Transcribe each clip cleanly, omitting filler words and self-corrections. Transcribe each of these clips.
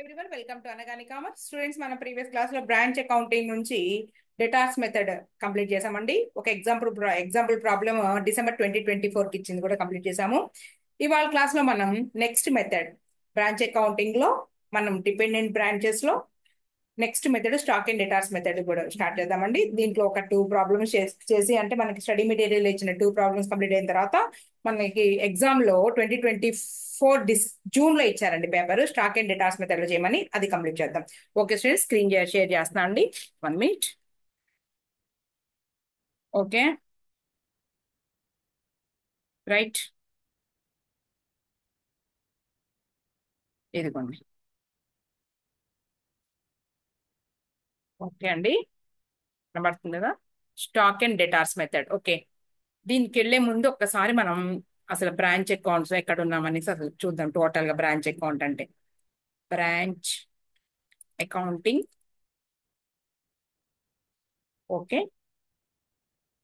Everyone welcome to Anagani commerce students. మన previous class లో branch accounting నుంచి datas method complete చేసామండి. ఒక ఎగ్జాంపుల్ ప్రాబ్లమ్ డిసెంబర్ 2024 కి ఇచ్చింది కూడా కంప్లీట్ చేసాము. ఇవాళ క్లాస్ లో మనం నెక్స్ట్ మెథడ్ బ్రాంచ్ అకౌంటింగ్ లో మనం డిపెండెంట్ బ్రాంచెస్ లో next method stock and debtors method కూడా స్టార్ట్ చేద్దామండి. దీంట్లో ఒక 2 ప్రాబ్లమ్స్ చేసి అంటే మనకి స్టడీ మెటీరియల్ ఇచ్చిన 2 ప్రాబ్లమ్స్ కంప్లీట్ అయిన తర్వాత మనకి ఎగ్జామ్ లో 2024 జూన్ లో ఇచ్చారండి paper stock and debtors method లో చేయమని. అది కంప్లీట్ చేద్దాం. ఓకే స్టూడెంట్స్, స్క్రీన్ షేర్ చేస్తున్నా అండి. 1 minute. ఓకే, రైట్, ఇదిగోండి. ఓకే అండి, కనబడుతుంది కదా stock and debtors method. Okay, దీనికి వెళ్లే ముందు ఒక్కసారి మనం అసలు బ్రాంచ్ అకౌంట్స్ ఎక్కడ ఉన్నామనేసి అసలు చూద్దాం. టోటల్ గా బ్రాంచ్ అకౌంట్ అంటే branch accounting. Okay,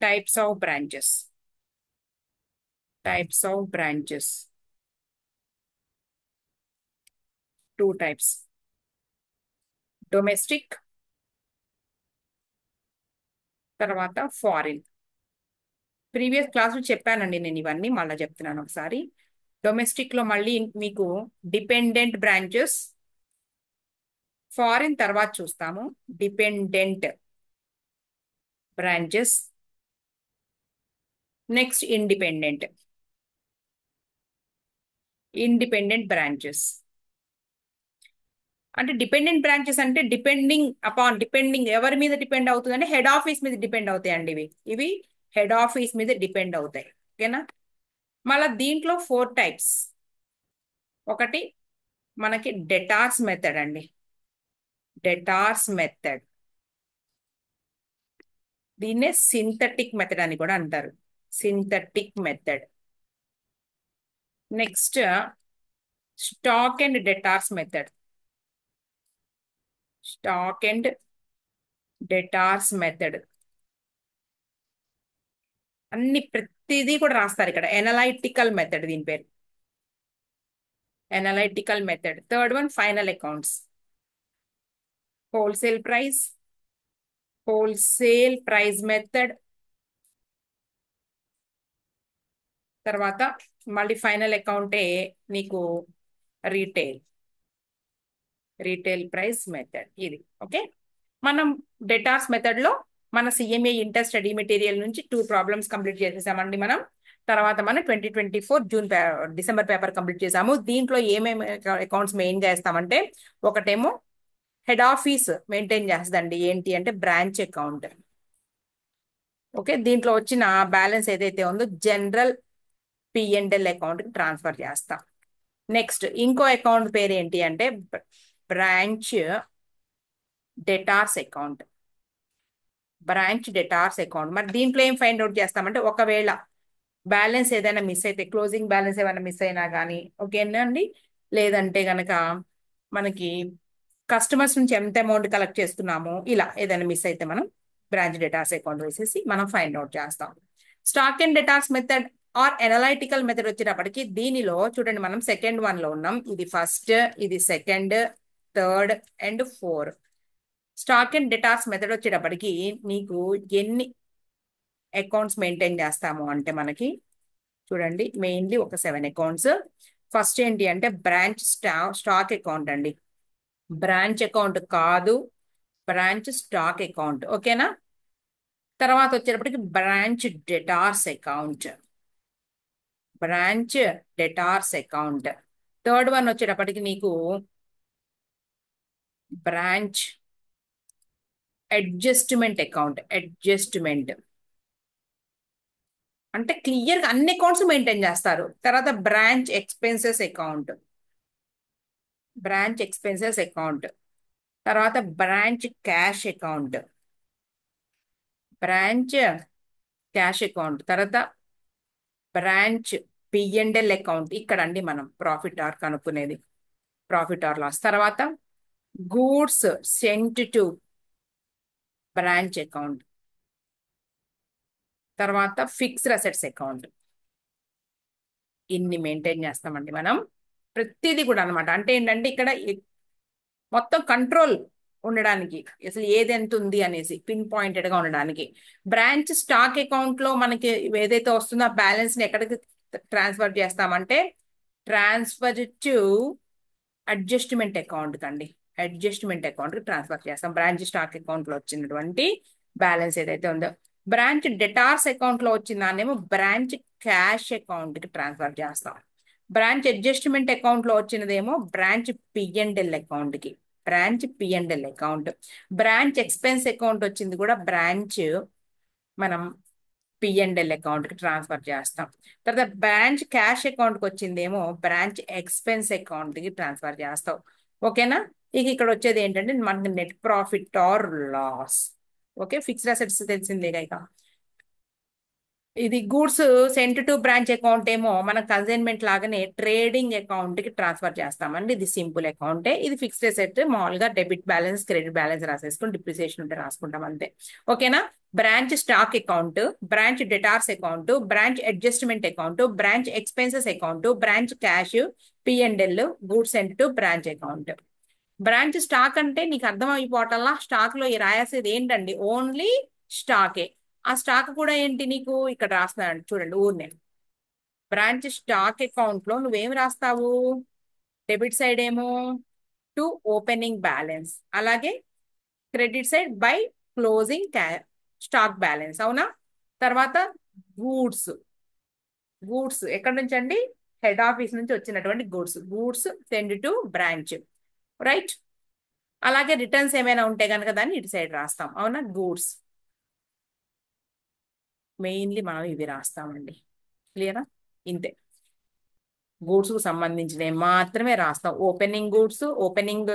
types of branches. Types of branches, 2 types: domestic, తర్వాత ఫారిన్. ప్రీవియస్ క్లాసులు చెప్పానండి నేను, ఇవన్నీ మళ్ళీ చెప్తున్నాను ఒకసారి. డొమెస్టిక్ లో మళ్ళీ మీకు డిపెండెంట్ బ్రాంచెస్, ఫారిన్ తర్వాత చూస్తాము. Dependent branches, next independent branches. అంటే డిపెండెంట్ బ్రాంచెస్ అంటే డిపెండింగ్ ఎవరి మీద డిపెండ్ అవుతుంది అంటే హెడ్ ఆఫీస్ మీద డిపెండ్ అవుతాయండి. ఇవి హెడ్ ఆఫీస్ మీద డిపెండ్ అవుతాయి. ఓకేనా. మళ్ళీ దీంట్లో 4 types. ఒకటి మనకి డెటార్స్ మెథడ్ అండి. డెటార్స్ మెథడ్, దీన్నే సింథటిక్ మెథడ్ అని కూడా అంటారు. Synthetic method. Next stock and debtors method. Stock and debtors method ప్రతిదీ కూడా రాస్తారు ఇక్కడ. ఎనలైటికల్ మెథడ్ దీని పేరు. Analytical method. Third one final accounts. Wholesale price, wholesale price method. తర్వాత మళ్ళీ ఫైనల్ అకౌంటే నీకు రీటైల్, రీటైల్ ప్రైస్ మెథడ్. ఇది ఓకే. మనం డేటాస్ మెథడ్ లో మన సిఎంఏ ఇంటర్ స్టడీ మెటీరియల్ నుంచి 2 ప్రాబ్లమ్స్ కంప్లీట్ చేసేసామండి మనం. తర్వాత మనం 2024 డిసెంబర్ పేపర్ కంప్లీట్ చేసాము. దీంట్లో ఏమేమి అకౌంట్స్ మెయిన్ చేస్తామంటే ఒకటేమో హెడ్ ఆఫీస్ మెయింటైన్ చేస్తుందండి. ఏంటి అంటే బ్రాంచ్ అకౌంట్. ఓకే, దీంట్లో వచ్చిన బ్యాలెన్స్ ఏదైతే ఉందో జనరల్ పిఎండ్ఎల్ అకౌంట్ కి ట్రాన్స్ఫర్ చేస్తాం. నెక్స్ట్ ఇంకో అకౌంట్ పేరు ఏంటి అంటే branch debtors account. Branch debtors account. మరి దీంట్లో ఏం ఫైండ్ అవుట్ చేస్తామంటే ఒకవేళ బ్యాలెన్స్ ఏదైనా మిస్ అయితే, క్లోజింగ్ బ్యాలెన్స్ ఏమైనా మిస్ అయినా కానీ ఓకేనా అండి. లేదంటే గనక మనకి కస్టమర్స్ నుంచి ఎంత అమౌంట్ కలెక్ట్ చేస్తున్నామో ఇలా ఏదైనా మిస్ అయితే మనం బ్రాంచ్ డేటాస్ అకౌంట్ వేసేసి మనం ఫైండ్ అవుట్ చేస్తాం. Stock and debtors method or analytical method వచ్చేటప్పటికి దీనిలో చూడండి, మనం సెకండ్ వన్ లో ఉన్నాం. ఇది ఫస్ట్, ఇది second, third and four. Stock and debtors method వచ్చేటప్పటికి నీకు ఎన్ని అకౌంట్స్ మెయింటైన్ చేస్తాము అంటే మనకి చూడండి మెయిన్లీ ఒక 7 అకౌంట్స్. ఫస్ట్ ఏంటి అంటే బ్రాంచ్ స్టాక్ అకౌంట్ అండి. బ్రాంచ్ అకౌంట్ కాదు, బ్రాంచ్ స్టాక్ అకౌంట్. ఓకేనా. తర్వాత వచ్చేటప్పటికి branch debtors account. Branch debtors account. Third one వచ్చేటప్పటికి నీకు బ్రాంచ్ అడ్జస్ట్మెంట్ అకౌంట్. అడ్జస్ట్మెంట్ అంటే క్లియర్ గా అన్ని అకౌంట్స్ మెయింటైన్ చేస్తారు. తర్వాత branch expenses account. Branch expenses account. తర్వాత branch cash account. Branch cash account. తర్వాత బ్రాంచ్ పిఎండ్ఎల్ అకౌంట్. ఇక్కడ అండి మనం ప్రాఫిట్ ఆర్ కనుక్కునేది, ప్రాఫిట్ ఆర్ లాస్. తర్వాత goods sent to branch account. తర్వాత ఫిక్స్డ్ అసెట్స్ అకౌంట్. ఇన్ని మెయింటైన్ చేస్తామండి మనం ప్రతిదీ కూడా అనమాట. అంటే ఏంటంటే ఇక్కడ మొత్తం కంట్రోల్ ఉండడానికి, అసలు ఏది ఎంత ఉంది అనేసి పిన్ పాయింటెడ్ గా ఉండడానికి. బ్రాంచ్ స్టాక్ అకౌంట్ లో మనకి ఏదైతే వస్తుందో ఆ బ్యాలెన్స్ ని ఎక్కడికి ట్రాన్స్ఫర్ చేస్తామంటే ట్రాన్స్ఫర్ టు అడ్జస్ట్మెంట్ అకౌంట్ కండి. అడ్జస్ట్మెంట్ అకౌంట్ కి ట్రాన్స్ఫర్ చేస్తాం. బ్రాంచ్ స్టాక్ అకౌంట్ లో వచ్చినటువంటి బ్యాలెన్స్ ఏదైతే ఉందో. బ్రాంచ్ డెటార్స్ అకౌంట్ లో వచ్చిన దాన్నేమో బ్రాంచ్ క్యాష్ అకౌంట్ కి ట్రాన్స్ఫర్ చేస్తాం. బ్రాంచ్ అడ్జస్ట్మెంట్ అకౌంట్ లో వచ్చినదేమో బ్రాంచ్ పిఎండ్ఎల్ అకౌంట్ కి, branch P and L account. Branch expense account వచ్చింది కూడా బ్రాంచ్ మనం పిఎండ్ఎల్ అకౌంట్ కి ట్రాన్స్ఫర్ చేస్తాం. తర్వాత బ్రాంచ్ క్యాష్ అకౌంట్ కి వచ్చిందేమో బ్రాంచ్ ఎక్స్పెన్స్ అకౌంట్ కి ట్రాన్స్ఫర్ చేస్తాం. ఓకేనా? ఇక ఇక్కడ వచ్చేది ఏంటంటే మనకి net profit or loss. Okay, fixed assets తెలిసిందే ఇక. ఇది goods sent to branch account ఏమో మన కన్సైన్మెంట్ లాగానే ట్రేడింగ్ అకౌంట్ కి ట్రాన్స్ఫర్ చేస్తామండి. ఇది సింపుల్ అకౌంటే. ఇది ఫిక్స్డ్ అసెట్, మామూలుగా డెబిట్ బ్యాలెన్స్ క్రెడిట్ బ్యాలెన్స్ రాసేసుకుని డిప్రిసియేషన్ ఉంటే రాసుకుంటాం అంతే. ఓకేనా? Branch stock account, branch debtors account, branch adjustment account, branch expenses account, branch cash, P and L, goods sent to branch account. Branch stock అంటే నీకు అర్థం అయిపోవటంలా, స్టాక్ లో రాసేది ఏంటండి? ఓన్లీ స్టాకే. ఆ స్టాక్ కూడా ఏంటి నీకు ఇక్కడ రాస్తున్నాను చూడండి ఊరినే. బ్రాంచ్ స్టాక్ అకౌంట్ లో నువ్వేం రాస్తావు? డెబిట్ సైడ్ ఏమో టు ఓపెనింగ్ బ్యాలెన్స్, అలాగే credit side by closing stock balance. అవునా? తర్వాత గూడ్స్, గూడ్స్ ఎక్కడి నుంచి అండి? హెడ్ ఆఫీస్ నుంచి వచ్చినటువంటి goods, goods send two branch, right? అలాగే రిటర్న్స్ ఏమైనా ఉంటే కనుక దాన్ని ఇటు సైడ్ రాస్తాం. అవునా? గూడ్స్ మెయిన్లీ మనం ఇవి రాస్తామండి. క్లియరా? ఇంతే. గూడ్స్ కు సంబంధించినవి మాత్రమే రాస్తాం. Opening goods, opening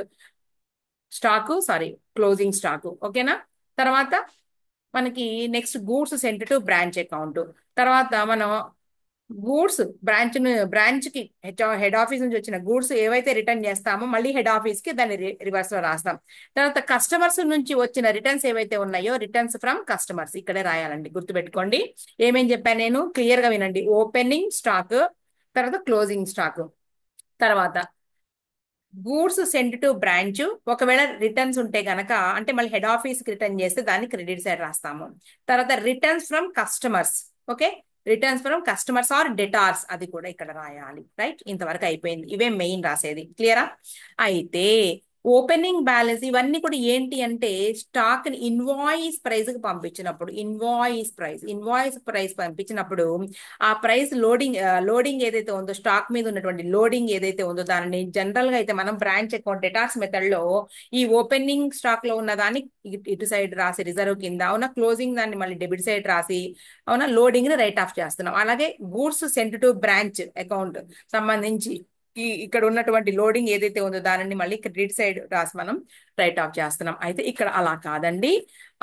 stock, sorry closing stock. ఓకేనా? తర్వాత మనకి next goods sent to branch account. తర్వాత మనం గూడ్స్ బ్రాంచ్ కి హెడ్ ఆఫీస్ నుంచి వచ్చిన గూడ్స్ ఏవైతే రిటర్న్ చేస్తామో మళ్ళీ హెడ్ ఆఫీస్ కి దాన్ని రివర్స్ లో రాస్తాం. తర్వాత కస్టమర్స్ నుంచి వచ్చిన రిటర్న్స్ ఏవైతే ఉన్నాయో రిటర్న్స్ ఫ్రమ్ కస్టమర్స్ ఇక్కడే రాయాలండి. గుర్తుపెట్టుకోండి. ఏమేం చెప్పాను నేను? క్లియర్ గా వినండి. ఓపెనింగ్ స్టాక్, తర్వాత క్లోజింగ్ స్టాక్, తర్వాత గూడ్స్ సెండ్ టు బ్రాంచ్. ఒకవేళ రిటర్న్స్ ఉంటే గనక అంటే మళ్ళీ హెడ్ ఆఫీస్ కి రిటర్న్ చేస్తే దాన్ని క్రెడిట్ సైడ్ రాస్తాము. తర్వాత returns from customers. Okay, returns from customers or debtors, అది కూడా ఇక్కడ రాయాలి. రైట్? ఇంతవరకు అయిపోయింది. ఇవే మెయిన్ రాసేది. క్లియరా? అయితే ఓపెనింగ్ బ్యాలెన్స్ ఇవన్నీ కూడా ఏంటి అంటే స్టాక్ ని ఇన్వాయిస్ ప్రైస్ కి పంపించినప్పుడు, ఇన్వాయిస్ ప్రైస్ పంపించినప్పుడు ఆ ప్రైస్ లోడింగ్ ఏదైతే ఉందో, స్టాక్ మీద ఉన్నటువంటి లోడింగ్ ఏదైతే ఉందో దానిని జనరల్ గా అయితే మనం బ్రాంచ్ అకౌంట్ డెటార్స్ మెథడ్ లో ఈ ఓపెనింగ్ స్టాక్ లో ఉన్న దాన్ని ఇటు సైడ్ రాసి రిజర్వ్ కింద, అవునా, క్లోజింగ్ దాన్ని మళ్ళీ డెబిట్ సైడ్ రాసి, అవునా, లోడింగ్ ని రైట్ ఆఫ్ చేస్తున్నాం. అలాగే goods sent to branch account సంబంధించి ఇక్కడ ఉన్నటువంటి లోడింగ్ ఏదైతే ఉందో దానిని మళ్ళీ క్రెడిట్ సైడ్ రాసి మనం రైట్ ఆఫ్ చేస్తున్నాం. అయితే ఇక్కడ అలా కాదండి.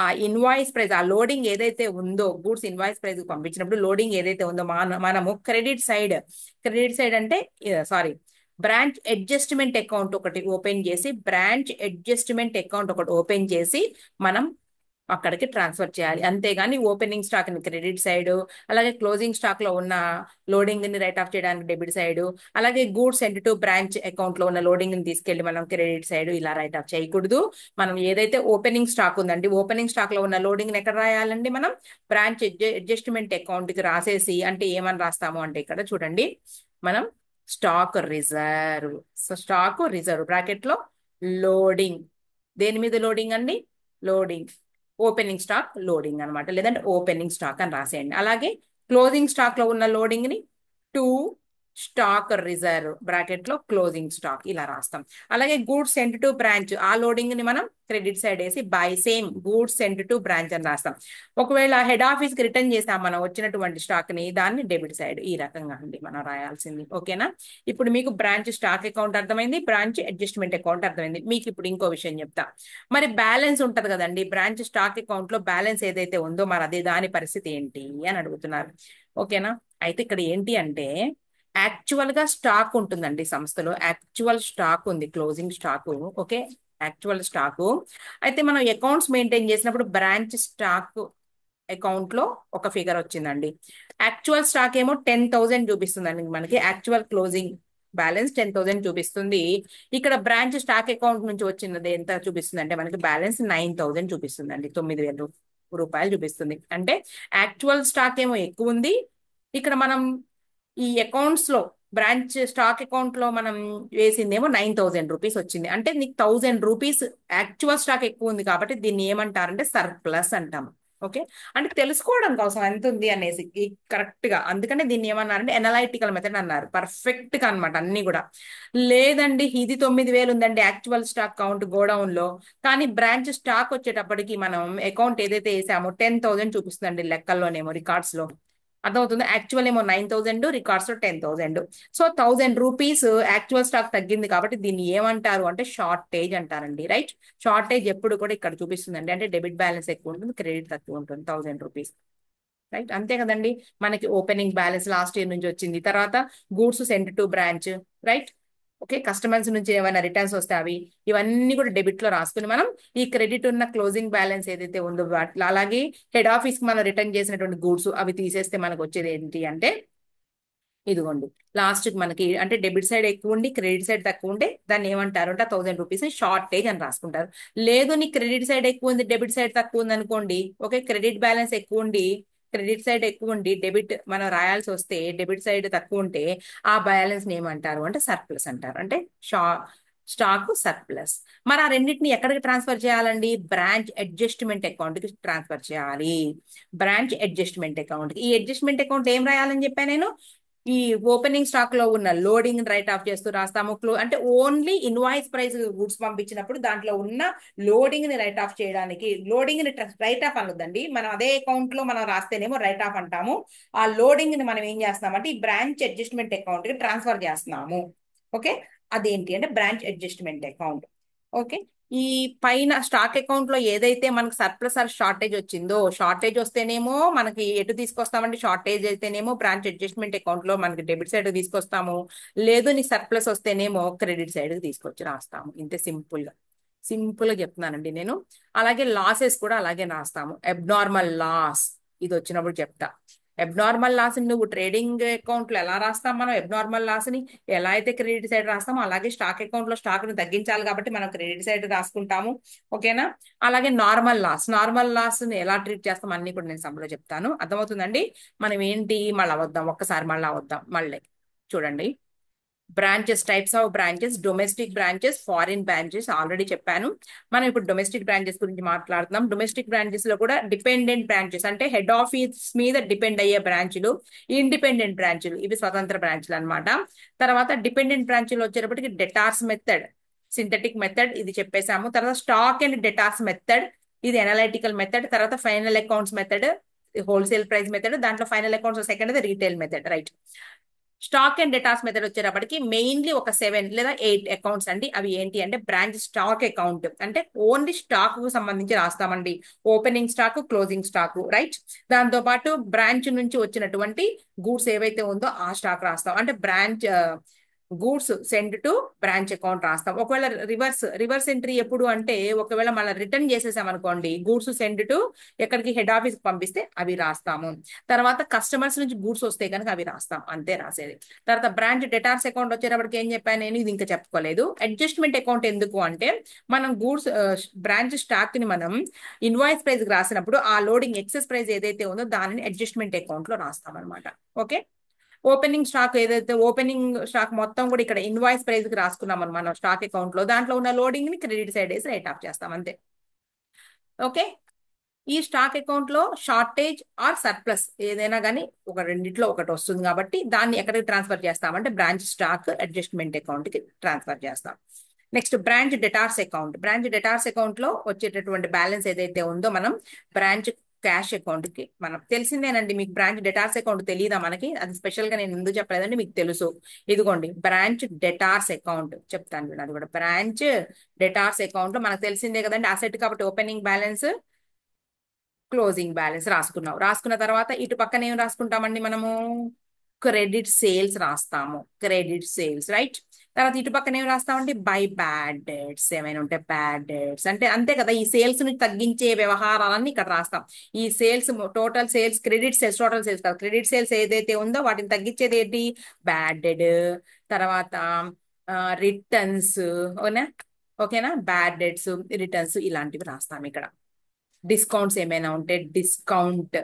ఆ ఇన్వాయిస్ ప్రైస్, ఆ లోడింగ్ ఏదైతే ఉందో గూడ్స్ ఇన్వాయిస్ ప్రైస్ పంపించినప్పుడు లోడింగ్ ఏదైతే ఉందో మనము క్రెడిట్ సైడ్ అంటే సారీ బ్రాంచ్ అడ్జస్ట్మెంట్ అకౌంట్ ఒకటి ఓపెన్ చేసి, మనం అక్కడికి ట్రాన్స్ఫర్ చేయాలి. అంతేగాని ఓపెనింగ్ స్టాక్ ని క్రెడిట్ సైడ్, అలాగే క్లోజింగ్ స్టాక్ లో ఉన్న లోడింగ్ ని రైట్ ఆఫ్ చేయడానికి డెబిట్ సైడ్, అలాగే goods send to branch account లో ఉన్న లోడింగ్ ని తీసుకెళ్లి మనం క్రెడిట్ సైడ్ ఇలా రైట్ ఆఫ్ చేయకూడదు. మనం ఏదైతే ఓపెనింగ్ స్టాక్ ఉందండి, ఓపెనింగ్ స్టాక్ లో ఉన్న లోడింగ్ ని ఎక్కడ రాయాలండి? మనం బ్రాంచ్ అడ్జస్ట్మెంట్ అకౌంట్ కి రాసేసి, అంటే ఏమని రాస్తాము అంటే ఇక్కడ చూడండి, మనం స్టాక్ రిజర్వ్ బ్రాకెట్ లో లోడింగ్. దేని మీద లోడింగ్ అండి? లోడింగ్ ఓపెనింగ్ స్టాక్ లోడింగ్ అనమాట, లేదంటే ఓపెనింగ్ స్టాక్ అని రాసేయండి. అలాగే క్లోజింగ్ స్టాక్ లో ఉన్న లోడింగ్ ని టు స్టాక్ రిజర్వ్ బ్రాకెట్ లో క్లోజింగ్ స్టాక్ ఇలా రాస్తాం. అలాగే గూడ్స్ సెంట్ టు బ్రాంచ్, ఆ లోడింగ్ ని మనం క్రెడిట్ సైడ్ వేసి by same goods sent to branch అని రాస్తాం. ఒకవేళ హెడ్ ఆఫీస్ కి రిటర్న్ చేసాం మనం వచ్చినటువంటి స్టాక్ ని, దాన్ని డెబిట్ సైడ్ ఈ రకంగా అండి మనం రాయాల్సింది. ఓకేనా? ఇప్పుడు మీకు బ్రాంచ్ స్టాక్ అకౌంట్ అర్థమైంది, బ్రాంచ్ అడ్జస్ట్మెంట్ అకౌంట్ అర్థమైంది. మీకు ఇప్పుడు ఇంకో విషయం చెప్తా. మరి బ్యాలెన్స్ ఉంటది కదండి, బ్రాంచ్ స్టాక్ అకౌంట్ లో బ్యాలెన్స్ ఏదైతే ఉందో మరి అదే దాని పరిస్థితి ఏంటి అని అడుగుతున్నారు. ఓకేనా? అయితే ఇక్కడ ఏంటి అంటే యాక్చువల్ గా స్టాక్ ఉంటుందండి సంస్థలో, యాక్చువల్ స్టాక్ ఉంది, closing stock. Okay, actual stock. అయితే మనం అకౌంట్స్ మెయింటైన్ చేసినప్పుడు బ్రాంచ్ స్టాక్ అకౌంట్ లో ఒక ఫిగర్ వచ్చిందండి. యాక్చువల్ స్టాక్ ఏమో 10,000 చూపిస్తుందండి మనకి యాక్చువల్ క్లోజింగ్ బ్యాలెన్స్ 10,000 చూపిస్తుంది. ఇక్కడ బ్రాంచ్ స్టాక్ అకౌంట్ నుంచి వచ్చినది ఎంత చూపిస్తుంది అంటే మనకి బ్యాలెన్స్ 9,000 చూపిస్తుంది అండి. 9,000 రూపాయలు చూపిస్తుంది. అంటే యాక్చువల్ స్టాక్ ఏమో ఎక్కువ ఉంది. ఇక్కడ మనం ఈ అకౌంట్స్ లో బ్రాంచ్ స్టాక్ అకౌంట్ లో మనం వేసిందేమో 9,000 రూపీస్ వచ్చింది. అంటే నీకు 1,000 రూపీస్ యాక్చువల్ స్టాక్ ఎక్కువ ఉంది కాబట్టి దీన్ని ఏమంటారంటే సర్ప్లస్ అంటాము. ఓకే, అంటే తెలుసుకోవడం కోసం ఎంత ఉంది అనేసి కరెక్ట్ గా, అందుకనే దీన్ని ఏమన్నారంటే ఎనలైటికల్ మెథడ్ అన్నారు. పర్ఫెక్ట్ గా అనమాట అన్ని కూడా. లేదండి ఇది 9,000 ఉందండి యాక్చువల్ స్టాక్ కౌంట్ గోడౌన్ లో, కానీ బ్రాంచ్ స్టాక్ వచ్చేటప్పటికి మనం అకౌంట్ ఏదైతే వేసామో 10,000 చూపిస్తుందండి లెక్కల్లోనేమో, రికార్డ్స్ లో. అర్థమవుతుంది. యాక్చువల్ ఏమో 9,000, రికార్డ్స్ లో 10,000. సో 1,000 రూపీస్ యాక్చువల్ స్టాక్ తగ్గింది కాబట్టి దీన్ని ఏమంటారు అంటే షార్టేజ్ అంటారండి. రైట్, షార్టేజ్ ఎప్పుడు కూడా ఇక్కడ చూపిస్తుందండి. అంటే డెబిట్ బ్యాలెన్స్ ఎక్కువ ఉంటుంది, క్రెడిట్ తక్కువ ఉంటుంది. 1,000 రూపీస్. రైట్, అంతే కదండి. మనకి ఓపెనింగ్ బ్యాలెన్స్ లాస్ట్ ఇయర్ నుంచి వచ్చింది. తర్వాత goods send two branch. Right, okay, customers నుంచి ఏమైనా రిటర్న్స్ వస్తే అవి, ఇవన్నీ కూడా డెబిట్ లో రాసుకుని మనం ఈ క్రెడిట్ ఉన్న క్లోజింగ్ బ్యాలెన్స్ ఏదైతే ఉందో అలాగే హెడ్ ఆఫీస్ కి మనం రిటర్న్ చేసినటువంటి గూడ్స్ అవి తీసేస్తే మనకు వచ్చేది ఏంటి అంటే ఇదిగోండి. లాస్ట్ కి మనకి అంటే డెబిట్ సైడ్ ఎక్కువ ఉండి క్రెడిట్ సైడ్ తక్కువ ఉంటే దాన్ని ఏమంటారు అంటే 1,000 రూపీస్ షార్టేజ్ అని రాసుకుంటారు. లేదు నీ క్రెడిట్ సైడ్ ఎక్కువ ఉంది డెబిట్ సైడ్ తక్కువ ఉంది అనుకోండి. ఓకే, క్రెడిట్ బ్యాలెన్స్ ఎక్కువ ఉండి క్రెడిట్ సైడ్ ఎక్కువ ఉండి డెబిట్ మనం రాయాల్సి వస్తే డెబిట్ సైడ్ తక్కువ ఉంటే ఆ బ్యాలెన్స్ ని ఏమంటారు అంటే సర్ప్లస్ అంటారు. అంటే షా స్టాక్ సర్ప్లస్. మరి ఆ రెండింటిని ఎక్కడికి ట్రాన్స్ఫర్ చేయాలండి? బ్రాంచ్ అడ్జస్ట్మెంట్ అకౌంట్ కి ట్రాన్స్ఫర్ చేయాలి. Branch adjustment account. ఈ అడ్జస్ట్మెంట్ అకౌంట్ ఏం రాయాలని చెప్పాను నేను? ఈ ఓపెనింగ్ స్టాక్ లో ఉన్న లోడింగ్ రైట్ ఆఫ్ చేస్తూ రాస్తాము. అంటే ఓన్లీ ఇన్వాయిస్ ప్రైస్ గూడ్స్ పంపించినప్పుడు దాంట్లో ఉన్న లోడింగ్ ని రైట్ ఆఫ్ చేయడానికి, లోడింగ్ ని రైట్ ఆఫ్ అనొద్దండి, మనం అదే అకౌంట్ లో మనం రాస్తేనేమో రైట్ ఆఫ్ అంటాము. ఆ లోడింగ్ ని మనం ఏం చేస్తున్నామంటే ఈ బ్రాంచ్ అడ్జస్ట్మెంట్ అకౌంట్ కి ట్రాన్స్ఫర్ చేస్తున్నాము. ఓకే, అదేంటి అంటే బ్రాంచ్ అడ్జస్ట్మెంట్ అకౌంట్. ఓకే, ఈ పైన స్టాక్ అకౌంట్ లో ఏదైతే మనకు సర్ప్లస్ ఆర్ షార్టేజ్ వచ్చిందో, షార్టేజ్ వస్తేనేమో మనకి ఎటు తీసుకొస్తామంటే షార్టేజ్ అయితేనేమో బ్రాంచ్ అడ్జస్ట్మెంట్ అకౌంట్ లో మనకి డెబిట్ సైడ్ తీసుకొస్తాము. లేదు నీ సర్ప్లస్ వస్తేనేమో క్రెడిట్ సైడ్ తీసుకొచ్చి రాస్తాము. ఇంతే సింపుల్ గా, సింపుల్ గా చెప్తున్నానండి నేను. అలాగే లాసెస్ కూడా అలాగే రాస్తాము. అబ్నార్మల్ లాస్ ఇది వచ్చినప్పుడు చెప్తా. అబ్నార్మల్ లాస్ నువ్వు ట్రేడింగ్ అకౌంట్ లో ఎలా రాస్తాం? మనం అబ్నార్మల్ లాస్ ని ఎలా అయితే క్రెడిట్ సైడ్ రాస్తామో అలాగే స్టాక్ అకౌంట్ లో స్టాక్ ని తగ్గించాలి కాబట్టి మనం క్రెడిట్ సైడ్ రాసుకుంటాము. ఓకేనా? అలాగే నార్మల్ లాస్, నార్మల్ లాస్ ని ఎలా ట్రీట్ చేస్తాం అన్ని కూడా నేను సమ్లో చెప్తాను. అర్థమవుతుందండి? మనం ఏంటి మళ్ళీ వద్దాం, ఒక్కసారి మళ్ళీ వద్దాం. మళ్ళీ చూడండి, branches, types of branches, domestic branches, foreign branches already చెప్పాను. మనం ఇప్పుడు డొమెస్టిక్ బ్రాంచెస్ గురించి మాట్లాడుతున్నాం. డొమెస్టిక్ బ్రాంచెస్ లో కూడా డిపెండెంట్ బ్రాంచెస్ అంటే హెడ్ ఆఫీస్ మీద డిపెండ్ అయ్యే బ్రాంచులు, ఇండిపెండెంట్ బ్రాంచులు, ఇవి స్వతంత్ర బ్రాంచులు అన్నమాట. తర్వాత డిపెండెంట్ బ్రాంచులు వచ్చేటప్పటికి డెటార్స్ మెథడ్, సింథటిక్ మెథడ్ ఇది చెప్పేసాము. తర్వాత స్టాక్ అండ్ డెటార్స్ మెథడ్, ఇది అనలైటికల్ మెథడ్. తర్వాత final accounts method, wholesale price method. దాంట్లో final accounts second, retail method. Right, stock and debtors method వచ్చేటప్పటికి మెయిన్లీ ఒక 7 లేదా 8 అకౌంట్స్ అండి. అవి ఏంటి అంటే బ్రాంచ్ స్టాక్ అకౌంట్ అంటే ఓన్లీ స్టాక్ కు సంబంధించి రాస్తామండి. Opening stock, closing stock. Right, దాంతో పాటు బ్రాంచ్ నుంచి వచ్చినటువంటి గూడ్స్ ఏవైతే ఉందో ఆ స్టాక్ రాస్తాం. అంటే branch goods send to branch account రాస్తాం. ఒకవేళ రివర్స్ ఎంట్రీ ఎప్పుడు అంటే ఒకవేళ మళ్ళీ రిటర్న్ చేసేసాం అనుకోండి, గూడ్స్ సెండ్ టు ఎక్కడికి హెడ్ ఆఫీస్ పంపిస్తే అవి రాస్తాము. తర్వాత కస్టమర్స్ నుంచి గూడ్స్ వస్తే కనుక అవి రాస్తాం. అంతే రాసేది. తర్వాత బ్రాంచ్ డెటార్స్ అకౌంట్ వచ్చేటప్పటికి ఏం చెప్పాను నేను? ఇది ఇంకా చెప్పుకోలేదు. అడ్జస్ట్మెంట్ అకౌంట్ ఎందుకు అంటే మనం గూడ్స్ బ్రాంచ్ స్టాక్ ని మనం ఇన్వాయిస్ ప్రైస్ రాసినప్పుడు ఆ లోడింగ్ ఎక్సెస్ ప్రైస్ ఏదైతే ఉందో దానిని అడ్జస్ట్మెంట్ అకౌంట్ లో రాస్తాం అనమాట. ఓకే, ఓపెనింగ్ స్టాక్ ఏదైతే ఓపెనింగ్ స్టాక్ మొత్తం కూడా ఇక్కడ ఇన్వాయిస్ ప్రైస్ కి రాసుకున్నాం మనం స్టాక్ అకౌంట్ లో, దాంట్లో ఉన్న లోడింగ్ ని క్రెడిట్ సైడ్ వేసి రైట్ ఆఫ్ చేస్తాం. అంతే. ఓకే, ఈ స్టాక్ అకౌంట్ లో షార్టేజ్ ఆర్ సర్ప్లస్ ఏదైనా కానీ ఒక రెండిట్లో ఒకటి వస్తుంది కాబట్టి దాన్ని ఎక్కడికి ట్రాన్స్ఫర్ చేస్తామంటే బ్రాంచ్ స్టాక్ అడ్జస్ట్మెంట్ అకౌంట్ కి ట్రాన్స్ఫర్ చేస్తాం. Next branch debtors account. Branch debtors account లో వచ్చేటటువంటి బ్యాలెన్స్ ఏదైతే ఉందో మనం బ్రాంచ్ క్యాష్ అకౌంట్ కి, మనం తెలిసిందేనండి. మీకు బ్రాంచ్ డెటార్స్ అకౌంట్ తెలియదా మనకి? అది స్పెషల్ గా నేను ఎందుకు చెప్పలేదండి, మీకు తెలుసు. ఇదిగోండి బ్రాంచ్ డెటార్స్ అకౌంట్ చెప్తాను చూడండి. అది కూడా బ్రాంచ్ డెటార్స్ అకౌంట్ లో మనకు తెలిసిందే కదండి, అసెట్ కాబట్టి ఓపెనింగ్ బ్యాలెన్స్, క్లోజింగ్ బ్యాలెన్స్ రాసుకున్నాం. రాసుకున్న తర్వాత ఇటు పక్కన ఏం రాసుకుంటామండి మనము? క్రెడిట్ సేల్స్ రాస్తాము. Credit sales. రైట్, తర్వాత ఇటు పక్కన ఏం రాస్తామండి, బై బ్యాడ్ డెట్స్, ఏమైనా ఉంటే బ్యాడ్ డెట్స్ అంటే అంతే కదా, ఈ సేల్స్ ని తగ్గించే వ్యవహారాలన్నీ ఇక్కడ రాస్తాం. ఈ sales, total sales, credit sales, total sales కాదు, క్రెడిట్ సేల్స్ ఏదైతే ఉందో వాటిని తగ్గించేది ఏంటి, బ్యాడ్ డెడ్. తర్వాత రిటర్న్స్, ఓకేనా, ఓకేనా, బ్యాడ్ డెట్స్, రిటర్న్స్ ఇలాంటివి రాస్తాం ఇక్కడ. డిస్కౌంట్స్ ఏమైనా ఉంటే డిస్కౌంట్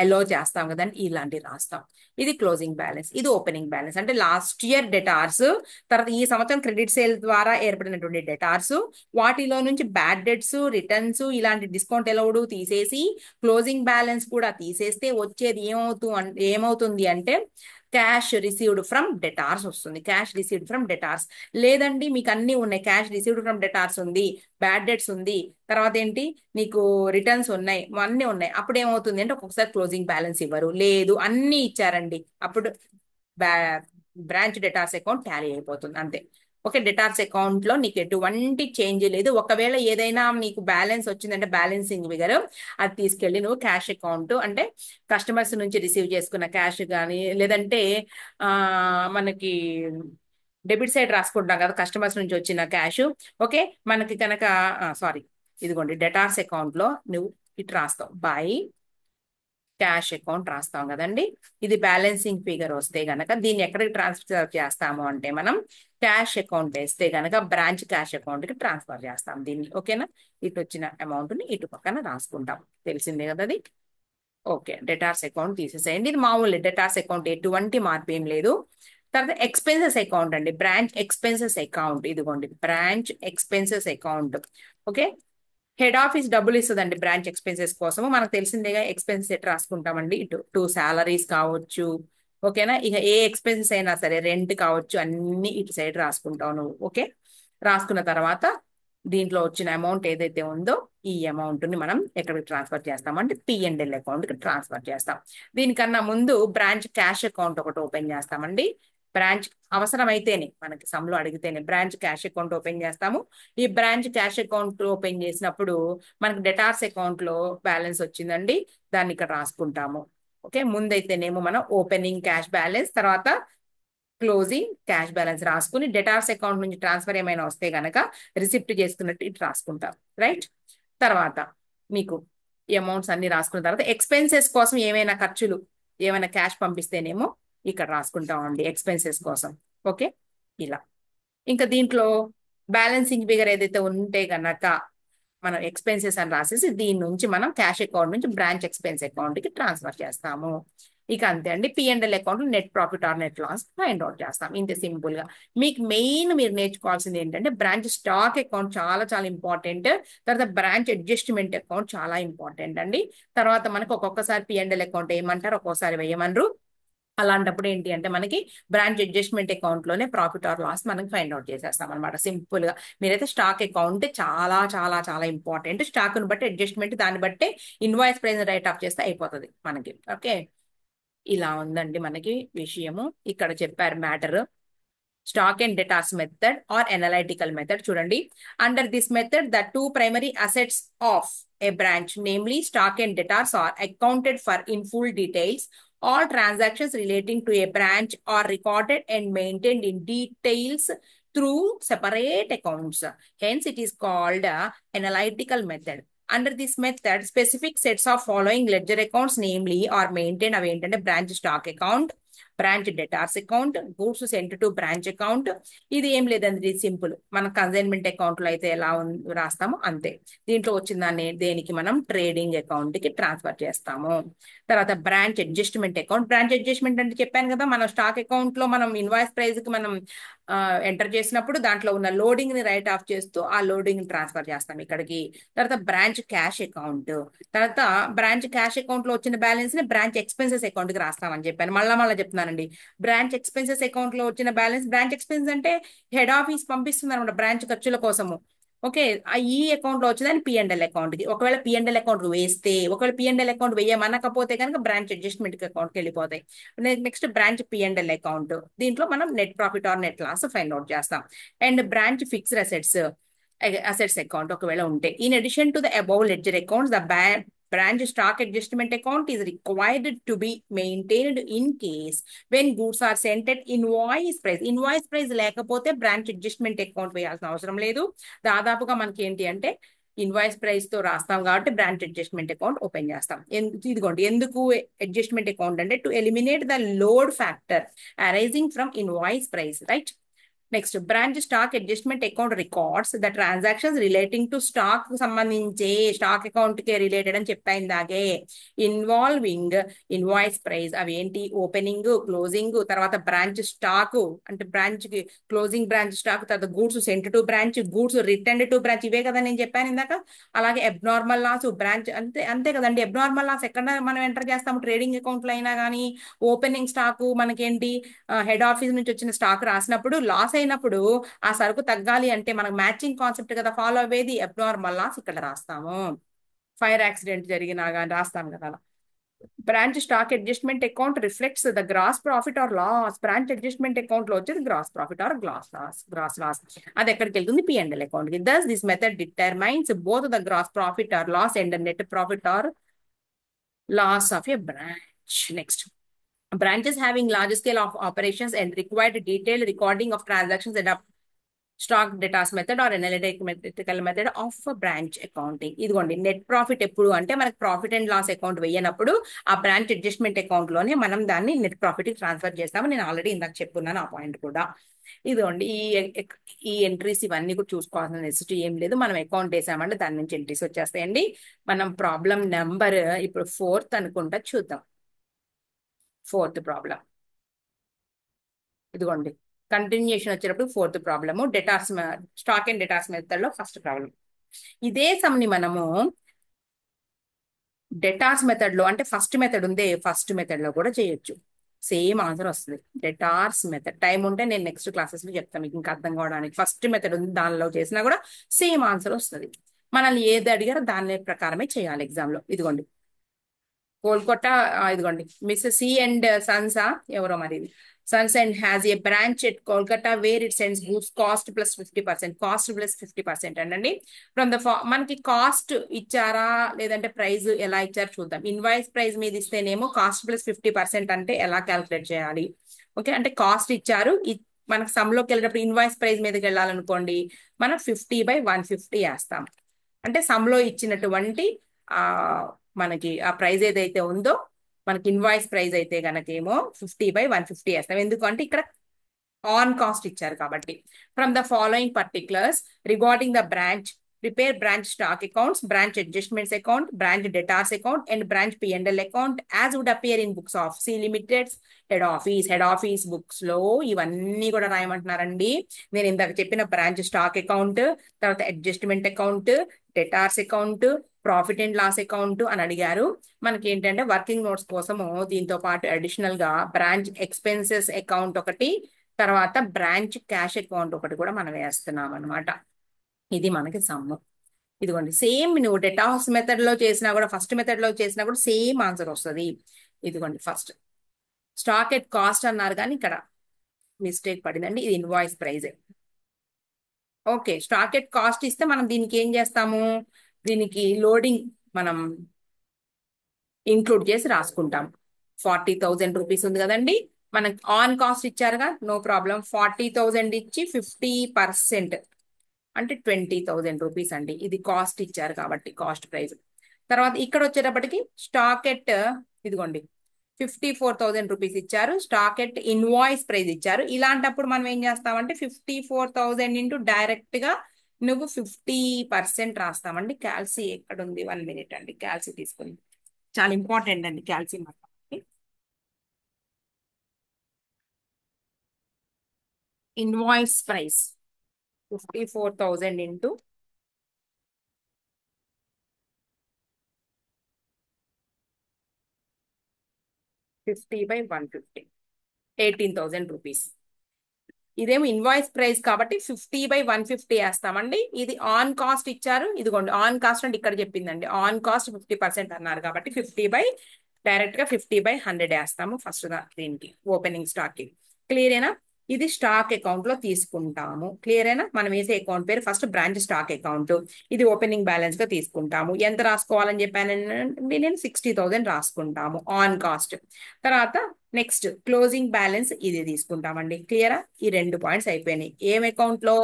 అలో చేస్తాం కదండి, ఇలాంటివి రాస్తాం. ఇది క్లోజింగ్ బ్యాలెన్స్, ఇది ఓపెనింగ్ బ్యాలెన్స్. అంటే లాస్ట్ ఇయర్ డెటార్స్, తర్వాత ఈ సంవత్సరం క్రెడిట్ సేల్ ద్వారా ఏర్పడినటువంటి డెటార్స్, వాటిలో నుంచి బ్యాడ్ డెట్స్, రిటర్న్స్, ఇలాంటి డిస్కౌంట్ అలౌడ్ తీసేసి క్లోజింగ్ బ్యాలెన్స్ కూడా తీసేస్తే వచ్చేది ఏమవుతుంది అంటే క్యాష్ రిసీవ్డ్ ఫ్రమ్ డెటార్స్ వస్తుంది. Cash received from debtors. లేదండి మీకు అన్ని ఉన్నాయి, క్యాష్ రిసీవ్డ్ ఫ్రమ్ డెటార్స్ ఉంది, బ్యాడ్ డెట్స్ ఉంది, తర్వాత ఏంటి నీకు రిటర్న్స్ ఉన్నాయి, అన్నీ ఉన్నాయి, అప్పుడు ఏమవుతుంది అంటే ఒక్కొక్కసారి క్లోజింగ్ బ్యాలెన్స్ ఇవ్వరు. లేదు అన్ని ఇచ్చారండి, అప్పుడు బ్రాంచ్ డెటార్స్ అకౌంట్ టాలీ అయిపోతుంది అంతే. ఓకే, డెటార్స్ అకౌంట్ లో నీకు ఎటువంటి చేంజ్ లేదు. ఒకవేళ ఏదైనా నీకు బ్యాలెన్స్ వచ్చిందంటే బ్యాలెన్సింగ్ ఫిగర్ అది తీసుకెళ్ళి నువ్వు క్యాష్ అకౌంట్ అంటే కస్టమర్స్ నుంచి రిసీవ్ చేసుకున్న క్యాష్ కానీ, లేదంటే ఆ మనకి డెబిట్ సైడ్ రాసుకుంటాం కదా కస్టమర్స్ నుంచి వచ్చిన క్యాష్. ఓకే, మనకి కనుక సారీ, ఇదిగోండి డెటార్స్ అకౌంట్ లో నువ్వు ఇటు రాస్తావు, బై క్యాష్ అకౌంట్ రాస్తాం కదండి. ఇది బ్యాలెన్సింగ్ ఫిగర్ వస్తే గనక దీన్ని ఎక్కడికి ట్రాన్స్ఫర్ చేస్తాము అంటే మనం క్యాష్ అకౌంట్ వేస్తే గనక బ్రాంచ్ క్యాష్ అకౌంట్ కి ట్రాన్స్ఫర్ చేస్తాం దీన్ని. ఓకేనా, ఇటు వచ్చిన అమౌంట్ ని ఇటు పక్కన రాసుకుంటాం, తెలిసిందే కదా అది. ఓకే, డెటార్స్ అకౌంట్ తీసేసేయండి, ఇది మామూలు డెటార్స్ అకౌంట్, ఎటువంటి మార్పు ఏం లేదు. తర్వాత ఎక్స్పెన్సెస్ అకౌంట్ అండి, బ్రాంచ్ ఎక్స్పెన్సెస్ అకౌంట్, ఇదిగోండి branch expenses account. Okay, head office డబ్బులు ఇస్తుందండి బ్రాంచ్ ఎక్స్పెన్సెస్ కోసము, మనకు తెలిసిందేగా ఎక్స్పెన్సెస్ ఎట్ రాసుకుంటామండి, ఇటు సాలరీస్ కావచ్చు. ఓకేనా, ఇక ఏ ఎక్స్పెన్సెస్ అయినా సరే, రెంట్ కావచ్చు, అన్ని ఇటు సైడ్ రాసుకుంటావు నువ్వు. ఓకే, రాసుకున్న తర్వాత దీంట్లో వచ్చిన అమౌంట్ ఏదైతే ఉందో ఈ అమౌంట్ ని మనం ఎక్కడికి ట్రాన్స్ఫర్ చేస్తామంటే P&L అకౌంట్ కి ట్రాన్స్ఫర్ చేస్తాం. దీనికన్నా ముందు బ్రాంచ్ క్యాష్ అకౌంట్ ఒకటి ఓపెన్ చేస్తామండి. బ్రాంచ్ అవసరమైతేనే, మనకి సమ్లో అడిగితేనే బ్రాంచ్ క్యాష్ అకౌంట్ ఓపెన్ చేస్తాము. ఈ బ్రాంచ్ క్యాష్ అకౌంట్ ఓపెన్ చేసినప్పుడు మనకు డెటార్స్ అకౌంట్ లో బ్యాలెన్స్ వచ్చిందండి, దాన్ని ఇక్కడ రాసుకుంటాము. ఓకే, ముందైతేనేమో మనం ఓపెనింగ్ క్యాష్ బ్యాలెన్స్, తర్వాత క్లోజింగ్ క్యాష్ బ్యాలెన్స్ రాసుకుని డెటార్స్ అకౌంట్ నుంచి ట్రాన్స్ఫర్ ఏమైనా వస్తే గనక రిసిప్ట్ చేసుకున్నట్టు ఇటు రాసుకుంటాం. రైట్, తర్వాత మీకు ఈ అమౌంట్స్ అన్ని రాసుకున్న తర్వాత ఎక్స్పెన్సెస్ కోసం ఏమైనా ఖర్చులు, ఏమైనా క్యాష్ పంపిస్తేనేమో ఇక్కడ రాసుకుంటామండి ఎక్స్పెన్సెస్ కోసం. ఓకే, ఇలా. ఇంకా దీంట్లో బ్యాలెన్సింగ్ ఫిగర్ ఏదైతే ఉంటే గనక మనం ఎక్స్పెన్సెస్ అని రాసేసి దీని నుంచి మనం క్యాష్ అకౌంట్ నుంచి బ్రాంచ్ ఎక్స్పెన్స్ అకౌంట్ కి ట్రాన్స్ఫర్ చేస్తాము. ఇక అంతే అండి, P&L account net profit or net loss find out చేస్తాం, ఇంత సింపుల్ గా. మీకు మెయిన్ మీరు నేర్చుకోవాల్సింది ఏంటంటే బ్రాంచ్ స్టాక్ అకౌంట్ చాలా చాలా ఇంపార్టెంట్. తర్వాత బ్రాంచ్ అడ్జస్ట్మెంట్ అకౌంట్ చాలా ఇంపార్టెంట్ అండి. తర్వాత మనకు ఒక్కొక్కసారి P&L అకౌంట్ వేయమంటారు, ఒక్కొక్కసారి వేయమనరు. అలాంటప్పుడు ఏంటి అంటే మనకి బ్రాంచ్ అడ్జస్ట్మెంట్ అకౌంట్ లోనే ప్రాఫిట్ ఆర్ లాస్ మనం ఫైండ్ అవుట్ చేసేస్తాం అనమాట, సింపుల్ గా. మీరైతే స్టాక్ అకౌంట్ చాలా చాలా చాలా ఇంపార్టెంట్. స్టాక్ ను బట్టి అడ్జస్ట్మెంట్, దాన్ని బట్టి ఇన్వాయిస్ ప్రైస్ రైట్ ఆఫ్ చేస్తే అయిపోతుంది మనకి. ఓకే, ఇలా ఉందండి మనకి విషయము. ఇక్కడ చెప్పారు matter, stock and debtors method or analytical method. చూడండి, under this method the two primary assets of a branch, namely stock and debtors, are accounted for in full details. All transactions relating to a branch are recorded and maintained in details through separate accounts. Hence, it is called analytical method. Under this method, specific sets of following ledger accounts, namely, are maintained. అవి ఏంటంటే branch stock account, branch debtors account, goods sent to branch account. ఇది ఏం లేదండి, simple. మన consignment account లో అయితే ఎలా రాస్తామో అంతే. దీంట్లో వచ్చిన దాన్ని దేనికి మనం ట్రేడింగ్ అకౌంట్ కి ట్రాన్స్ఫర్ చేస్తాము. తర్వాత branch adjustment account. Branch adjustment అంటే చెప్పాను కదా, మన స్టాక్ అకౌంట్ లో మనం ఇన్వాయిస్ ప్రైస్ కి మనం ఎంటర్ చేసినప్పుడు దాంట్లో ఉన్న లోడింగ్ ని రైట్ ఆఫ్ చేస్తూ ఆ లోడింగ్ ట్రాన్స్ఫర్ చేస్తాం ఇక్కడికి. తర్వాత బ్రాంచ్ క్యాష్ అకౌంట్, తర్వాత బ్రాంచ్ క్యాష్ అకౌంట్ లో వచ్చిన బ్యాలెన్స్ ని బ్రాంచ్ ఎక్స్పెన్సెస్ అకౌంట్ కి రాస్తామని చెప్పాను, మళ్ళా చెప్తున్నానండి. బ్రాంచ్ ఎక్స్పెన్సెస్ అకౌంట్ లో వచ్చిన బ్యాలెన్స్, బ్రాంచ్ ఎక్స్పెన్స్ అంటే హెడ్ ఆఫీస్ పంపిస్తుంది అనమాట బ్రాంచ్ ఖర్చుల కోసము. ఓకే, ఈ అకౌంట్ లో వచ్చిందని P&L అకౌంట్ కి. ఒకవేళ P&L అకౌంట్ వేస్తే, ఒకవేళ P&L అకౌంట్ వేయమనకపోతే కనుక బ్రాంచ్ అడ్జస్ట్మెంట్ అకౌంట్ కి వెళ్ళిపోతాయి. నెక్స్ట్ బ్రాంచ్ P&L అకౌంట్, దీంట్లో మనం net profit or net loss find out చేస్తాం. And branch fixed assets assets account ఒకవేళ ఉంటే. In addition to the above ledger accounts, the branch stock adjustment account is required to be maintained in case when goods are sent at invoice price లేకపోతే branch adjustment account వేయాల్సిన అవసరం లేదు. దాదాపుగా మనకి ఏంటి అంటే ఇన్వాయిస్ ప్రైస్ తో రాస్తాం కాబట్టి బ్రాంచ్ అడ్జస్ట్మెంట్ అకౌంట్ ఓపెన్ చేస్తాం. ఇదిగోండి ఎందుకు అడ్జస్ట్మెంట్ అకౌంట్ అంటే to eliminate the load factor arising from invoice price, right. Next branch stock adjustment account records the transactions relating to stock సంబంధించి స్టాక్ అకౌంట్ కి related అని చెప్పాను దాగే ఇన్వాల్వింగ్ ఇన్వాయిస్ ప్రైస్. అవి ఏంటి? ఓపెనింగ్, క్లోజింగ్, తర్వాత branch stock అంటే branch కి closing branch stock, తర్వాత goods sent to branch, goods return to branch, ఇవే కదా నేను చెప్పాను ఇందాక. అలాగే అబ్నార్మల్ లాస్ బ్రాంచ్ అంతే అంతే కదండి. అబ్నార్మల్ లాస్ ఎక్కడ మనం ఎంటర్ చేస్తాము? ట్రేడింగ్ అకౌంట్ లో అయినా కానీ ఓపెనింగ్ స్టాక్ మనకేంటి హెడ్ ఆఫీస్ నుంచి వచ్చిన స్టాక్ రాసినప్పుడు లాస్ అయినప్పుడు ఆ సరుకు తగ్గాలి అంటే మనకు మ్యాచింగ్ కాన్సెప్ట్ కదా ఫాలో అయ్యేది. అబ్నార్మల్ లాస్ ఇక్కడ రాస్తాము. ఫైర్ యాక్సిడెంట్ జరిగినా కానీ రాస్తాం కదా అలా. Branch stock adjustment account reflects the gross profit or loss. Branch adjustment account లో వచ్చేది gross profit or gross loss. అది ఎక్కడికి వెళ్తుంది? P&L అకౌంట్ కి. Thus this method determines both the gross profit or loss and net profit or loss of a branch. Next, branches having large scale of operations and required detailed recording of transactions adopt stock debtors method or analytical method of branch accounting. ఇదిగోండి net profit ఎప్పుడు అంటే మనకి profit and loss account వేయనప్పుడు ఆ branch adjustment account లోనే మనం దాన్ని net profit కి transfer చేస్తాము. నేను ఆల్రెడీ ఇందాక చెప్పున్నాను ఆ పాయింట్ కూడా. ఇదిగోండి ఈ ఎంట్రీస్ ఇవన్నీ కూడా చూసుకోవాల్సిన నెసెసిటీ ఏం లేదు. మనం అకౌంట్ వేసామంటే దాని నుంచి ఎంట్రీస్ వచ్చేస్తాయండి. మనం ప్రాబ్లం నెంబర్ ఇప్పుడు 4th అనుకుంటా చూద్దాం. 4th ప్రాబ్లం ఇదిగోండి. కంటిన్యూషన్ వచ్చేటప్పుడు 4th problem debtors stock and debtors method లో ఫస్ట్ ప్రాబ్లం. ఇదే సమ్ని మనము డెటార్స్ మెథడ్ లో అంటే ఫస్ట్ మెథడ్ ఉందే ఫస్ట్ మెథడ్ లో కూడా చేయొచ్చు. సేమ్ ఆన్సర్ వస్తుంది. డెటార్స్ మెథడ్ టైం ఉంటే నేను నెక్స్ట్ క్లాసెస్ లో చెప్తాను మీకు ఇంకా అర్థం కావడానికి. ఫస్ట్ మెథడ్ ఉంది దానిలో చేసినా కూడా సేమ్ ఆన్సర్ వస్తుంది. మనల్ని ఏది అడిగారో దాని ప్రకారమే చేయాలి ఎగ్జామ్ లో. ఇదిగోండి కోల్కతా ఇదిగోండి మిస్ సి అండ్ సన్సా ఎవరో మరి sons and has a branch at Kolkata where it sends goods cost plus 50%, cost plus 50% అండి. ఫ్రమ్ ద మనకి కాస్ట్ ఇచ్చారా లేదంటే ప్రైస్ ఎలా ఇచ్చారు చూద్దాం. ఇన్వాయిస్ ప్రైస్ మీద ఇస్తేనేమో కాస్ట్ ప్లస్ 50% అంటే ఎలా క్యాల్కులేట్ చేయాలి? ఓకే, అంటే కాస్ట్ ఇచ్చారు మనకు సమ్లోకి వెళ్ళేటప్పుడు ఇన్వాయిస్ ప్రైస్ మీదకి వెళ్ళాలనుకోండి మనం 50/150 వేస్తాం. అంటే సమ్లో ఇచ్చినటువంటి మనకి ఆ ప్రైస్ ఏదైతే ఉందో మనకి ఇన్వాయిస్ ప్రైస్ అయితే గనకేమో 50/150 వేస్తాం. ఎందుకంటే ఇక్కడ ఆన్ కాస్ట్ ఇచ్చారు కాబట్టి. From the following particulars regarding the branch prepare branch stock accounts, branch adjustments account, branch debtors account and branch P&L account as would appear in books of C limited's head office books లో ఇవన్నీ కూడా రాయమంటున్నారండి. నేను ఇందాక చెప్పిన branch stock account, తర్వాత adjustment account, debtors account, profit and loss account అని అడిగారు. మనకి ఏంటంటే వర్కింగ్ నోట్స్ కోసము దీంతో పాటు అడిషనల్ గా బ్రాంచ్ ఎక్స్పెన్సెస్ అకౌంట్ ఒకటి, తర్వాత బ్రాంచ్ క్యాష్ అకౌంట్ ఒకటి కూడా మనం వేస్తున్నాం అనమాట. ఇది మనకి సమ్ము. ఇదిగోండి సేమ్ నువ్వు డెటార్స్ మెథడ్ లో చేసినా కూడా ఫస్ట్ మెథడ్ లో చేసినా కూడా సేమ్ ఆన్సర్ వస్తుంది. ఇదిగోండి ఫస్ట్ స్టాక్ ఎట్ కాస్ట్ అన్నారు కానీ ఇక్కడ మిస్టేక్ పడిందండి. ఇది invoice price. Okay, stock at cost ఇస్తే మనం దీనికి ఏం చేస్తాము? దీనికి లోడింగ్ మనం ఇంక్లూడ్ చేసి రాసుకుంటాం. 40,000 రూపీస్ ఉంది కదండి. మనకి ఆన్ కాస్ట్ ఇచ్చారుగా, నో ప్రాబ్లం. 40,000 ఇచ్చి 50% అంటే 20,000 రూపీస్ అండి. ఇది కాస్ట్ ఇచ్చారు కాబట్టి కాస్ట్ ప్రైస్. తర్వాత ఇక్కడ వచ్చేటప్పటికి స్టాక్ ఎట్ ఇదిగోండి 54,000 రూపీస్ ఇచ్చారు. స్టాక్ ఎట్ ఇన్వాయిస్ ప్రైస్ ఇచ్చారు. ఇలాంటప్పుడు మనం ఏం చేస్తామంటే 54,000 ఇంటూ డైరెక్ట్ గా నువ్వు 50% రాస్తామండి. క్యాల్సీ ఎక్కడ ఉంది? 1 minute అండి. క్యాల్సీ తీసుకుని చాలా ఇంపార్టెంట్ అండి క్యాల్సీ మాట. Invoice price 54,000 into 50/150 18,000 rupees. ఇదేమో ఇన్వాయిస్ ప్రైస్ కాబట్టి 50/150 వేస్తామండి. ఇది ఆన్ కాస్ట్ ఇచ్చారు. ఇదిగోండి ఆన్ కాస్ట్ అంటే ఇక్కడ చెప్పిందండి. ఆన్ కాస్ట్ 50% అన్నారు కాబట్టి డైరెక్ట్ గా 50/100 వేస్తాము ఫస్ట్ దీనికి ఓపెనింగ్ స్టాక్ కి. క్లియరేనా? ఇది స్టాక్ అకౌంట్ లో తీసుకుంటాము. క్లియర్ అయినా? మనం వేసే అకౌంట్ పేరు ఫస్ట్ బ్రాంచ్ స్టాక్ అకౌంట్. ఇది ఓపెనింగ్ బ్యాలెన్స్ గా తీసుకుంటాము. ఎంత రాసుకోవాలని చెప్పానండి నేను? 60,000 రాసుకుంటాము ఆన్ కాస్ట్. తర్వాత నెక్స్ట్ క్లోజింగ్ బ్యాలెన్స్ ఇది తీసుకుంటామండి. క్లియరా? ఈ 2 పాయింట్స్ అయిపోయినాయి. ఏం అకౌంట్ లో?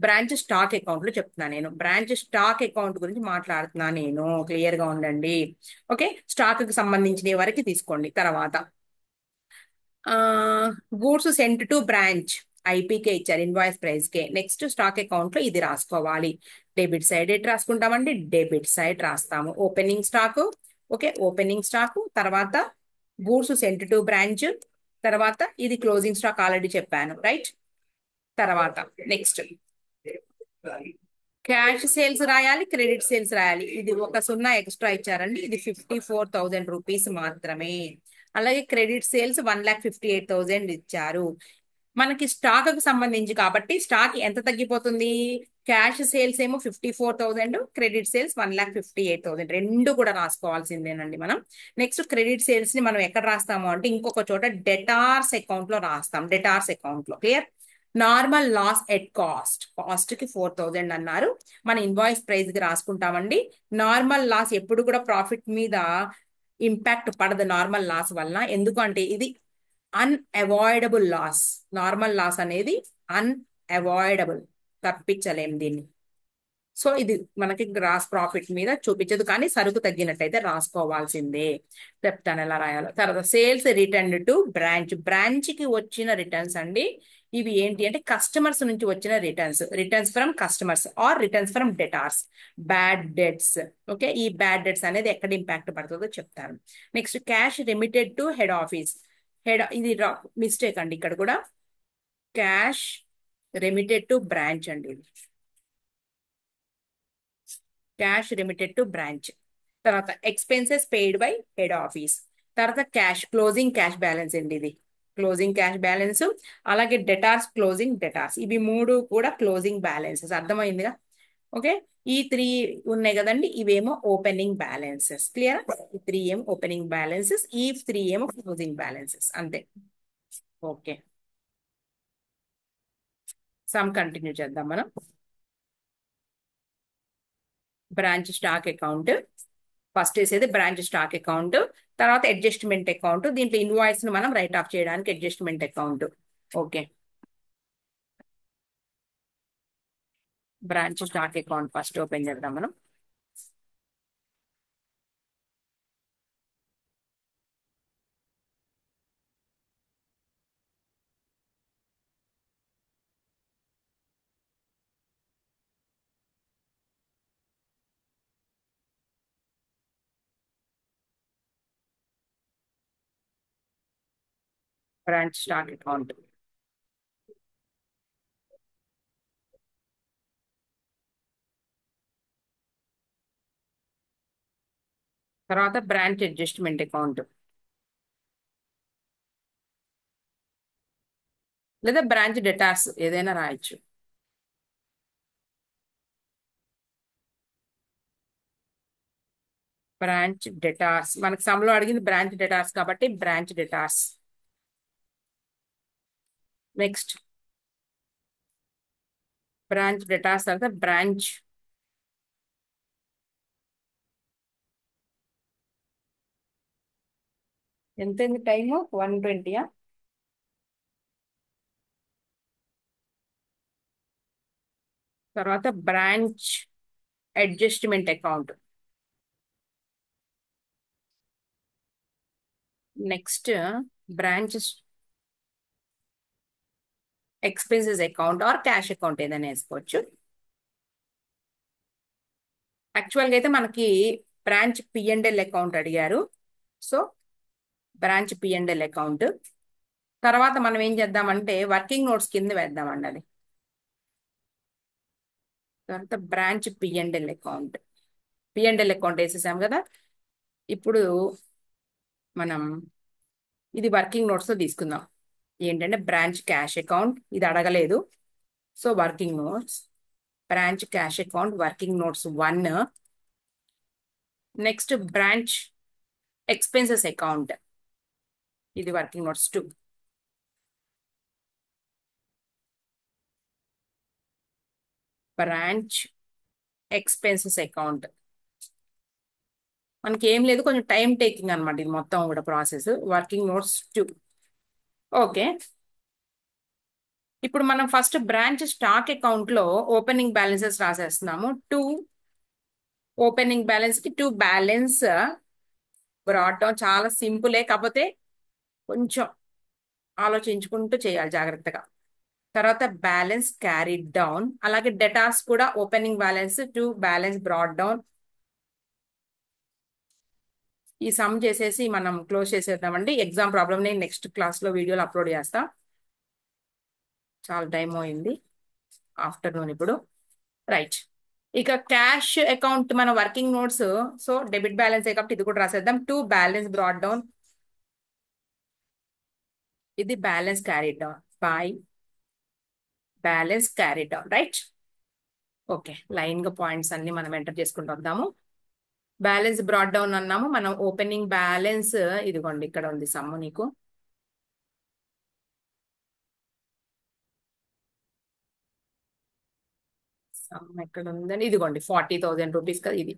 బ్రాంచ్ స్టాక్ అకౌంట్ లో చెప్తున్నా నేను. బ్రాంచ్ స్టాక్ అకౌంట్ గురించి మాట్లాడుతున్నా నేను. క్లియర్ గా ఉండండి. ఓకే, స్టాక్ కి సంబంధించిన వరకు తీసుకోండి. తర్వాత గూడ్స్ సెంట్ టు బ్రాంచ్ ఐపీకే ఇచ్చారు, ఇన్వాయిస్ ప్రైస్ కే. నెక్స్ట్ స్టాక్ అకౌంట్ లో ఇది రాసుకోవాలి. డెబిట్ సైడ్ ఎట్ రాసుకుంటామండి? డెబిట్ సైడ్ రాస్తాము. Opening stock, okay, opening stock. తర్వాత గూడ్స్ సెంట్ టు బ్రాంచ్. తర్వాత ఇది క్లోజింగ్ స్టాక్ ఆల్రెడీ చెప్పాను, రైట్? తర్వాత నెక్స్ట్ క్యాష్ సేల్స్ రాయాలి, క్రెడిట్ సేల్స్ రాయాలి. ఇది ఒక సున్నా ఎక్స్ట్రా ఇచ్చారండి. ఇది 54,000 రూపీస్ మాత్రమే. అలాగే క్రెడిట్ సేల్స్ 1,58,000 ఇచ్చారు. మనకి స్టాక్ కు సంబంధించి కాబట్టి స్టాక్ ఎంత తగ్గిపోతుంది? క్యాష్ సేల్స్ ఏమో 54,000, క్రెడిట్ సేల్స్ 1,58,000. రెండు కూడా రాసుకోవాల్సిందేనండి మనం. నెక్స్ట్ క్రెడిట్ సేల్స్ ని మనం ఎక్కడ రాస్తాము అంటే ఇంకొక చోట డెటార్స్ అకౌంట్ లో రాస్తాం. డెటార్స్ అకౌంట్ లో. Clear? Normal loss at cost, cost కి 4,000 అన్నారు. మన ఇన్వాయిస్ ప్రైస్ కి రాసుకుంటామండి. నార్మల్ లాస్ ఎప్పుడు కూడా ప్రాఫిట్ మీద ఇంపాక్ట్ పడదు నార్మల్ లాస్ వలన. ఎందుకంటే ఇది అన్అవాయిడబుల్ లాస్. నార్మల్ లాస్ అనేది అన్అవాయిడబుల్, తప్పించలేం దీన్ని. సో ఇది మనకి గ్రాస్ ప్రాఫిట్ మీద చూపించదు, కానీ సరుకు తగ్గినట్టయితే రాసుకోవాల్సిందే. చెప్తాను ఎలా రాయాలో. తర్వాత sales return to branch. Branch కి వచ్చిన రిటర్న్స్ అండి. ఇవి ఏంటి అంటే కస్టమర్స్ నుంచి వచ్చిన returns. Returns from customers or returns from debtors. Bad debts. Okay, ఈ బ్యాడ్ డెట్స్ అనేది ఎక్కడ ఇంపాక్ట్ పడుతుందో చెప్తాను. Next cash remitted to head office. ఇది మిస్టేక్ అండి ఇక్కడ కూడా. క్యాష్ రెమిటెడ్ టు బ్రాంచ్ అండి ఇది. Cash remitted to branch. తర్వాత expenses paid by head office. తర్వాత క్యాష్, క్లోజింగ్ క్యాష్ బ్యాలెన్స్ అండి ఇది. Closing cash balance. అలాగే డెటార్స్, క్లోజింగ్ డెటార్స్. ఇవి మూడు కూడా క్లోజింగ్ బ్యాలెన్సెస్. అర్థమైందిగా? ఓకే, ఈ 3 ఉన్నాయి కదండి, ఇవేమో ఓపెనింగ్ బ్యాలెన్సెస్. క్లియర్? ఈ 3 ఏమో ఓపెనింగ్ బ్యాలెన్సెస్, ఈ 3 ఏమో క్లోజింగ్ బ్యాలెన్సెస్. అంతే. ఓకే, సమ్ కంటిన్యూ చేద్దాం మనం. బ్రాంచ్ స్టాక్ అకౌంట్ ఫస్ట్ వేసేది బ్రాంచ్ స్టాక్ అకౌంట్. తర్వాత అడ్జస్ట్మెంట్ అకౌంట్. దీంట్లో ఇన్వాయిస్ ను మనం రైట్ ఆఫ్ చేయడానికి adjustment account. Okay, branch stock account first open చేద్దాం మనం. Branch stock account. తర్వాత బ్రాంచ్ అడ్జస్ట్మెంట్ అకౌంట్, లేదా బ్రాంచ్ డెటార్స్ ఏదైనా రాయొచ్చు. బ్రాంచ్ డెటార్స్ మనకి సమ్లో అడిగింది బ్రాంచ్ డెటార్స్ కాబట్టి branch debtors. Next branch debtors తర్వాత బ్రాంచ్. ఎంత టైము? 1:20. తర్వాత branch adjustment account. Next branch expenses account or cash account ఏదైనా వేసుకోవచ్చు. యాక్చువల్గా అయితే మనకి బ్రాంచ్ పిఎండ్ఎల్ అకౌంట్ అడిగారు. So branch P and L account. తర్వాత మనం ఏం చేద్దామంటే వర్కింగ్ నోట్స్ కింద వేద్దామండి అది. తర్వాత branch P and L account. P and L account వేసేసాం కదా. ఇప్పుడు మనం ఇది వర్కింగ్ నోట్స్ లో తీసుకుందాం. ఏంటంటే బ్రాంచ్ క్యాష్ అకౌంట్, ఇది అడగలేదు. So working notes, branch cash account working notes 1. Next branch expenses account, ఇది working notes 2. Branch expenses account. మనకి ఏం లేదు, కొంచెం టైం టేకింగ్ అనమాట ఇది మొత్తం కూడా ప్రాసెస్. Working notes 2. ఓకే, ఇప్పుడు మనం ఫస్ట్ బ్రాంచ్ స్టాక్ అకౌంట్ లో ఓపెనింగ్ బ్యాలెన్సెస్ రాసేస్తున్నాము. ఓపెనింగ్ బ్యాలెన్స్ కి బ్యాలెన్స్ బ్రాట్ డౌన్. చాలా సింపులే, కాకపోతే కొంచెం ఆలోచించుకుంటూ చేయాలి జాగ్రత్తగా. తర్వాత బ్యాలెన్స్ క్యారీడ్ డౌన్. అలాగే డెటార్స్ కూడా opening balance balance brought down. ఈ సమ్ చేసేసి మనం క్లోజ్ చేసేద్దామండి. ఎగ్జామ్ ప్రాబ్లమ్ నేను నెక్స్ట్ క్లాస్ లో వీడియోలో అప్లోడ్ చేస్తా. చాలా టైం అయింది, ఆఫ్టర్నూన్ ఇప్పుడు. రైట్, ఇక క్యాష్ అకౌంట్ మన working notes. So debit balance కాబట్టి ఇది కూడా రాసేద్దాం. Balance brought down. ఇది balance carried down by balance carried down. Right, okay, line గా పాయింట్స్ అన్ని మనం ఎంటర్ చేసుకుంటూ వద్దాము. బ్యాలెన్స్ బ్రాట్ డౌన్ అన్నాము. మనం ఓపెనింగ్ బ్యాలెన్స్ ఇదిగోండి ఇక్కడ ఉంది సమ్ము నీకు. సమ్ ఎక్కడ ఉందని, ఇదిగోండి 40,000 రూపీస్ కదా ఇది.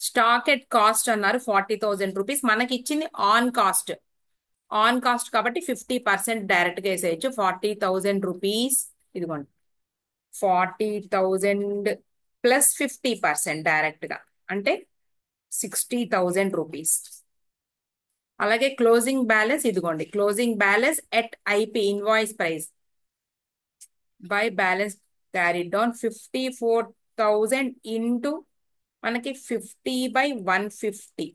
స్టాక్ ఎట్ కాస్ట్ అన్నారు 40,000 రూపీస్. మనకి ఇచ్చింది ఆన్ కాస్ట్. ఆన్ కాస్ట్ కాబట్టి 50% డైరెక్ట్ గా వేసేయచ్చు. 40,000 రూపీస్, ఇదిగోండి 40,000 ప్లస్ 50% డైరెక్ట్ గా అంటే 60,000 రూపీస్. అలాగే క్లోజింగ్ బ్యాలెన్స్ ఇదిగోండి, closing balance at IP invoice price by balance carry down 54,000 into మనకి 50/150.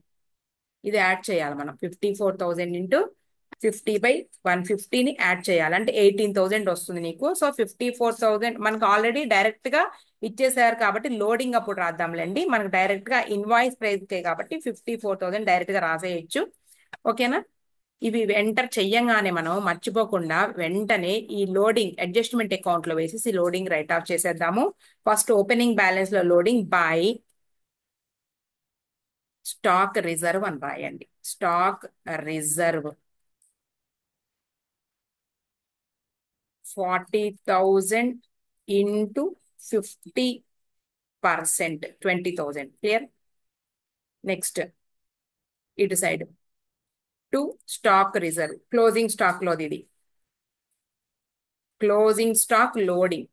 ఇది యాడ్ చేయాలి మనం. 54,000 ఇంటూ 50/150ని యాడ్ చేయాలి అంటే 18,000 వస్తుంది నీకు. సో 54,000 మనకు ఆల్రెడీ డైరెక్ట్ గా ఇచ్చేసారు కాబట్టి లోడింగ్ అప్పుడు రాద్దాంలేండి. మనకు డైరెక్ట్ గా ఇన్వాయిస్ ప్రైస్ కాబట్టి 54,000 డైరెక్ట్ గా రాసేయచ్చు. ఓకేనా, ఇవి ఎంటర్ చెయ్యంగానే మనం మర్చిపోకుండా వెంటనే ఈ లోడింగ్ అడ్జస్ట్మెంట్ అకౌంట్ లో వేసేసి లోడింగ్ రైట్ ఆఫ్ చేసేద్దాము. ఫస్ట్ ఓపెనింగ్ బ్యాలెన్స్ లో లోడింగ్ బై స్టాక్ రిజర్వ్ అని రాయండి. Stock reserve 40,000 into 50% 20,000. Clear. Next ఇటు side stock reserve closing stock లోది ఇది. Closing stock loading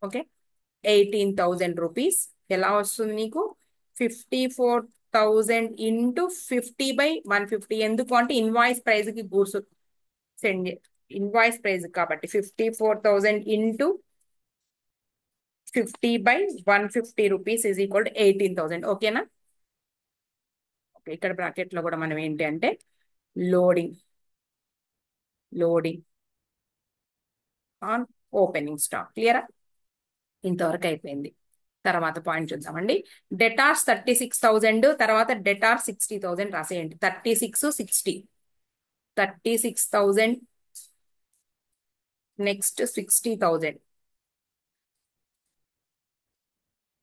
okay, 18,000 rupees. ఎలా వస్తుంది నీకు? 54,000 ఇంటూ 50/150. ఎందుకు అంటే ఇన్వాయిస్ ప్రైస్ కి గూడ్స్ సెండ్, ఇన్వాయిస్ ప్రైస్ కాబట్టి 54,000 into 50/150 rupees is equal to 18,000. ఓకేనా? ఓకే, ఇక్కడ బ్రాకెట్ లో కూడా మనం ఏంటి అంటే లోడింగ్ ఆన్ ఓపెనింగ్ స్టాక్. క్లియరా? ఇంతవరకు అయిపోయింది. తర్వాత పాయింట్ చూద్దామండి. డెటార్స్ 36,000, తర్వాత డెటార్ 60,000 రాసేయండి. 36,000 నెక్స్ట్ 60,000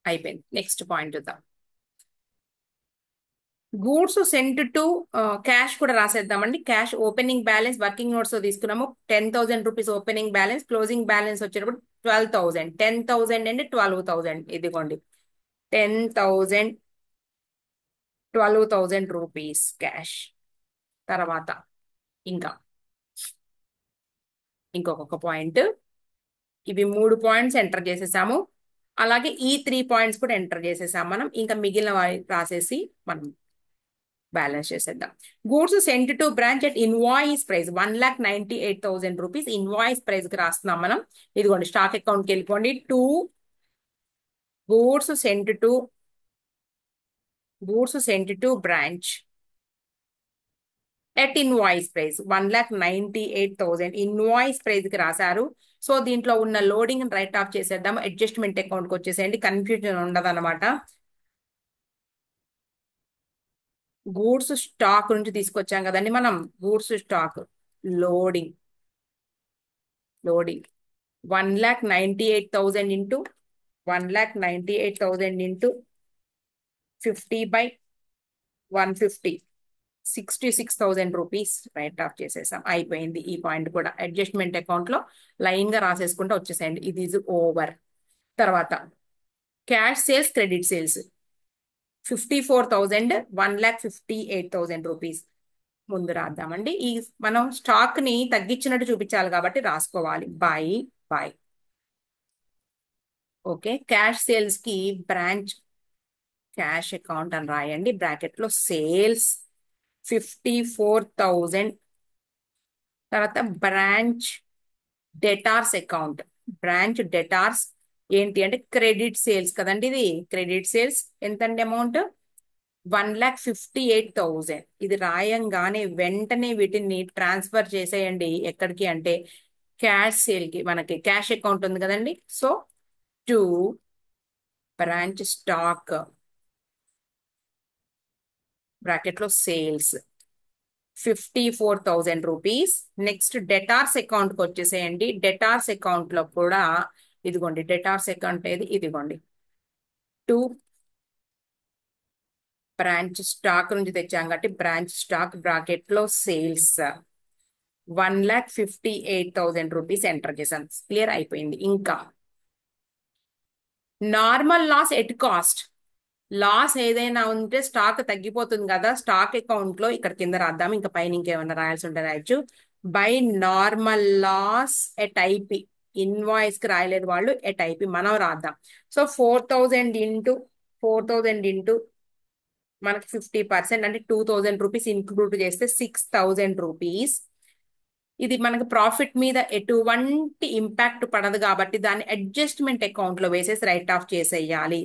అయిపోయింది. నెక్స్ట్ పాయింట్ చూద్దాం. గూడ్స్ సెంట్ టు క్యాష్ కూడా రాసేద్దామండి. Cash opening balance working notes తీసుకున్నాము. 10,000 rupees opening balance. Closing balance వచ్చేటప్పుడు 12,000. 10,000 అండి 12,000. ఇదిగోండి 10,000 12,000 రూపీస్ క్యాష్. తర్వాత ఇంకొక పాయింట్. ఇవి 3 పాయింట్స్ ఎంటర్ చేసేసాము. అలాగే ఈ 3 పాయింట్స్ కూడా ఎంటర్ చేసేసాం మనం. ఇంకా మిగిలిన రాసేసి మనం బ్యాలెన్స్ చేసేద్దాం. Goods sent to branch at invoice price 1,98,000 rupees. Invoice price కి రాస్తున్నాం మనం. ఇదిగోండి స్టాక్ అకౌంట్ కి వెళ్ళిపోండి. Goods sent to branch at invoice price 1,98,000 invoice price కి రాశారు. సో దీంట్లో ఉన్న లోడింగ్ రైట్ ఆఫ్ చేసేద్దాం. అడ్జస్ట్మెంట్ అకౌంట్ కి వచ్చేసేయండి, కన్ఫ్యూజన్ ఉండదు అనమాట. గూడ్స్ స్టాక్ నుంచి తీసుకొచ్చాం కదండి మనం. Goods stock loading 1,98,000 into 1,98,000 into 50/150 66,000 rupees right off చేసేసాం. అయిపోయింది. ఈ పాయింట్ కూడా అడ్జస్ట్మెంట్ అకౌంట్ లో లైన్ గా రాసేసుకుంటూ వచ్చేసేయండి. ఇది ఈజ్ ఓవర్. తర్వాత cash sales, credit sales 54,000, 1,58,000 rupees ముందు రాద్దామండి. ఈ మనం స్టాక్ ని తగ్గించినట్టు చూపించాలి కాబట్టి రాసుకోవాలి. బై. ఓకే, క్యాష్ సేల్స్ కి బ్రాంచ్ క్యాష్ అకౌంట్ అని రాయండి. బ్రాకెట్ లో సేల్స్ 54,000. తర్వాత branch debtors account. Branch debtors ఏంటి అంటే క్రెడిట్ సేల్స్ కదండి. ఇది క్రెడిట్ సేల్స్ ఎంతండి అమౌంట్? 1,58,000. ఇది రాయంగానే వెంటనే వీటిని ట్రాన్స్ఫర్ చేసేయండి. ఎక్కడికి అంటే క్యాష్ సేల్ కి. మనకి క్యాష్ అకౌంట్ ఉంది కదండి. So to branch stock bracket లో sales 54,000 rupees. Next debtors account కి వచ్చేసేయండి. డెటార్స్ అకౌంట్ లో కూడా ఇదిగోండి, డెటార్స్ అకౌంట్ ఏది? ఇదిగోండి, టు బ్రాంచ్ స్టాక్ నుంచి తెచ్చాం కాబట్టి బ్రాంచ్ స్టాక్ బ్రాకెట్ లో సేల్స్ 1,58,000 రూపీస్ ఎంటర్ చేశాను. క్లియర్ అయిపోయింది. ఇంకా normal loss at cost. Loss ఏదైనా ఉంటే స్టాక్ తగ్గిపోతుంది కదా, స్టాక్ అకౌంట్ లో ఇక్కడ కింద రాద్దాం. ఇంకా పైన ఇంకేమైనా రాయాల్సి ఉంటే రాయొచ్చు. By normal loss at IP. Invoice కి రాయలేదు వాళ్ళు, ఎట్ ఐపి మనం రాద్దాం. సో 4,000 ఇంటూ మనకి 50% అంటే 2,000 రూపీస్ ఇంక్లూడ్ చేస్తే 6,000 రూపీస్. ఇది మనకి ప్రాఫిట్ మీద ఎటువంటి ఇంపాక్ట్ పడదు కాబట్టి దాన్ని అడ్జస్ట్మెంట్ అకౌంట్ లో వేసేసి రైట్ ఆఫ్ చేసేయాలి.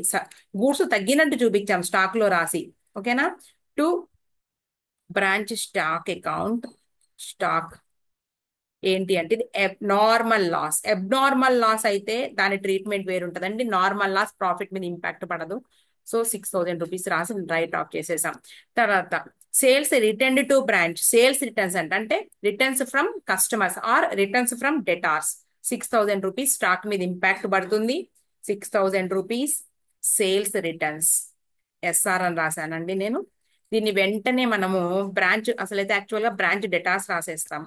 గూడ్స్ తగ్గినట్టు చూపించాం స్టాక్ లో రాసి. ఓకేనా? To branch stock account. Stock ఏంటి అంటే ఇది అబ్నార్మల్ లాస్. అబ్నార్మల్ లాస్ అయితే దాని ట్రీట్మెంట్ వేరు ఉంటుందండి. నార్మల్ లాస్ ప్రాఫిట్ మీద ఇంపాక్ట్ పడదు. సో 6,000 రూపీస్ రాసి రైట్ ఆఫ్ చేసేసాం. తర్వాత sales return to branch. Sales returns అంటే returns from customers or returns from debtors. 6,000 rupees stock మీద ఇంపాక్ట్ పడుతుంది. 6,000 రూపీస్ సేల్స్ రిటర్న్స్. ఎస్ఆర్ అని రాశానండి నేను. దీన్ని వెంటనే మనము బ్రాంచ్, అసలైతే యాక్చువల్ గా బ్రాంచ్ డెటార్స్ రాసేస్తాం.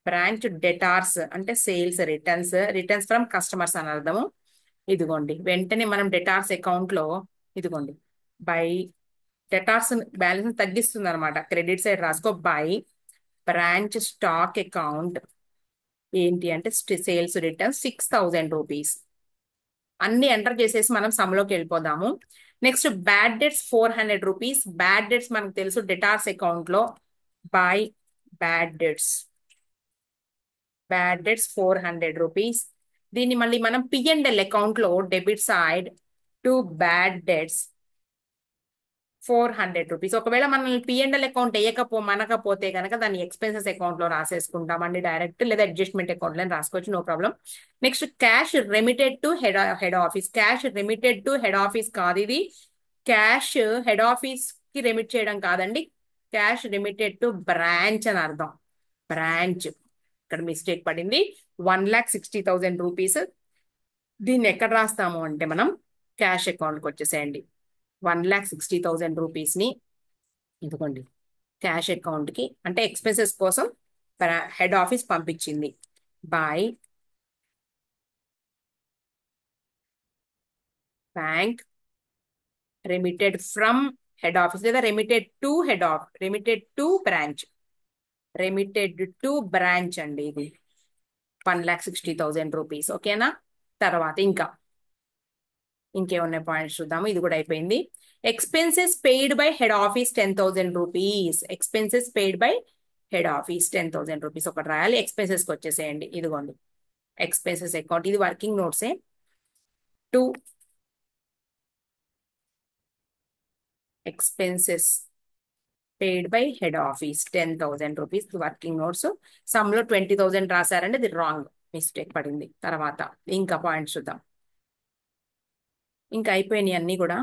బ్రాంచ్ డెటార్స్ అంటే sales returns, returns from customers అని అర్థము. ఇదిగోండి, వెంటనే మనం డెటార్స్ అకౌంట్ లో ఇదిగోండి బై డెటార్స్ బ్యాలెన్స్ తగ్గిస్తుంది అనమాట. క్రెడిట్ సైడ్ రాసుకో. బై బ్రాంచ్ స్టాక్ అకౌంట్ ఏంటి అంటే సేల్స్ రిటర్న్ 6,000 రూపీస్. అన్ని ఎంటర్ చేసేసి మనం సమ్లోకి వెళ్ళిపోదాము. Next bad debts 400 rupees. Bad debts మనకు తెలుసు డెటార్స్ అకౌంట్ లో. By bad debts. Bad debts 400 rupees. దీన్ని మళ్ళీ మనం పిఎండ్ఎల్ అకౌంట్ లో debit side to bad debts 400 rupees. ఒకవేళ మనల్ని పిఎండ్ఎల్ అకౌంట్ మనకపోతే కనుక దాన్ని ఎక్స్పెన్సెస్ అకౌంట్ లో రాసేసుకుంటామండి డైరెక్ట్, లేదా అడ్జస్ట్మెంట్ అకౌంట్ లో రాసుకోవచ్చు, no problem. Next cash remitted to head office. Cash remitted to head office కాదు ఇది. క్యాష్ హెడ్ ఆఫీస్ కి రెమిట్ చేయడం కాదండి. క్యాష్ రెమిటెడ్ టు బ్రాంచ్ అని అర్థం. బ్రాంచ్, ఇక్కడ మిస్టేక్ పడింది. 1,60,000 రూపీస్. దీన్ని ఎక్కడ రాస్తాము అంటే మనం క్యాష్ అకౌంట్కి వచ్చేసేయండి. 1,60,000 రూపీస్ ని ఇదిగోండి క్యాష్ అకౌంట్ కి, అంటే ఎక్స్పెన్సెస్ కోసం హెడ్ ఆఫీస్ పంపించింది. By bank remitted from head office, లేదా remitted to branch. Remitted to branch అండి ఇది 1,60,000 రూపీస్. ఓకేనా? తర్వాత ఇంకేమున్నాయి పాయింట్స్ చూద్దాము. ఇది కూడా అయిపోయింది. Expenses paid by head office 10,000 rupees. Expenses paid by head office 10,000 rupees ఒకటి రాయాలి. ఎక్స్పెన్సెస్ కి వచ్చేసేయండి. ఇదిగోండి ఎక్స్పెన్సెస్ అకౌంట్. ఇది వర్కింగ్ నోట్సే. To expenses paid by head office 10,000 rupees working notes. Sum లో 20,000 రాశారంటే ఇది రాంగ్, మిస్టేక్ పడింది. తర్వాత ఇంకా పాయింట్స్ చూద్దాం. ఇంకా అయిపోయినాయి అన్ని కూడా.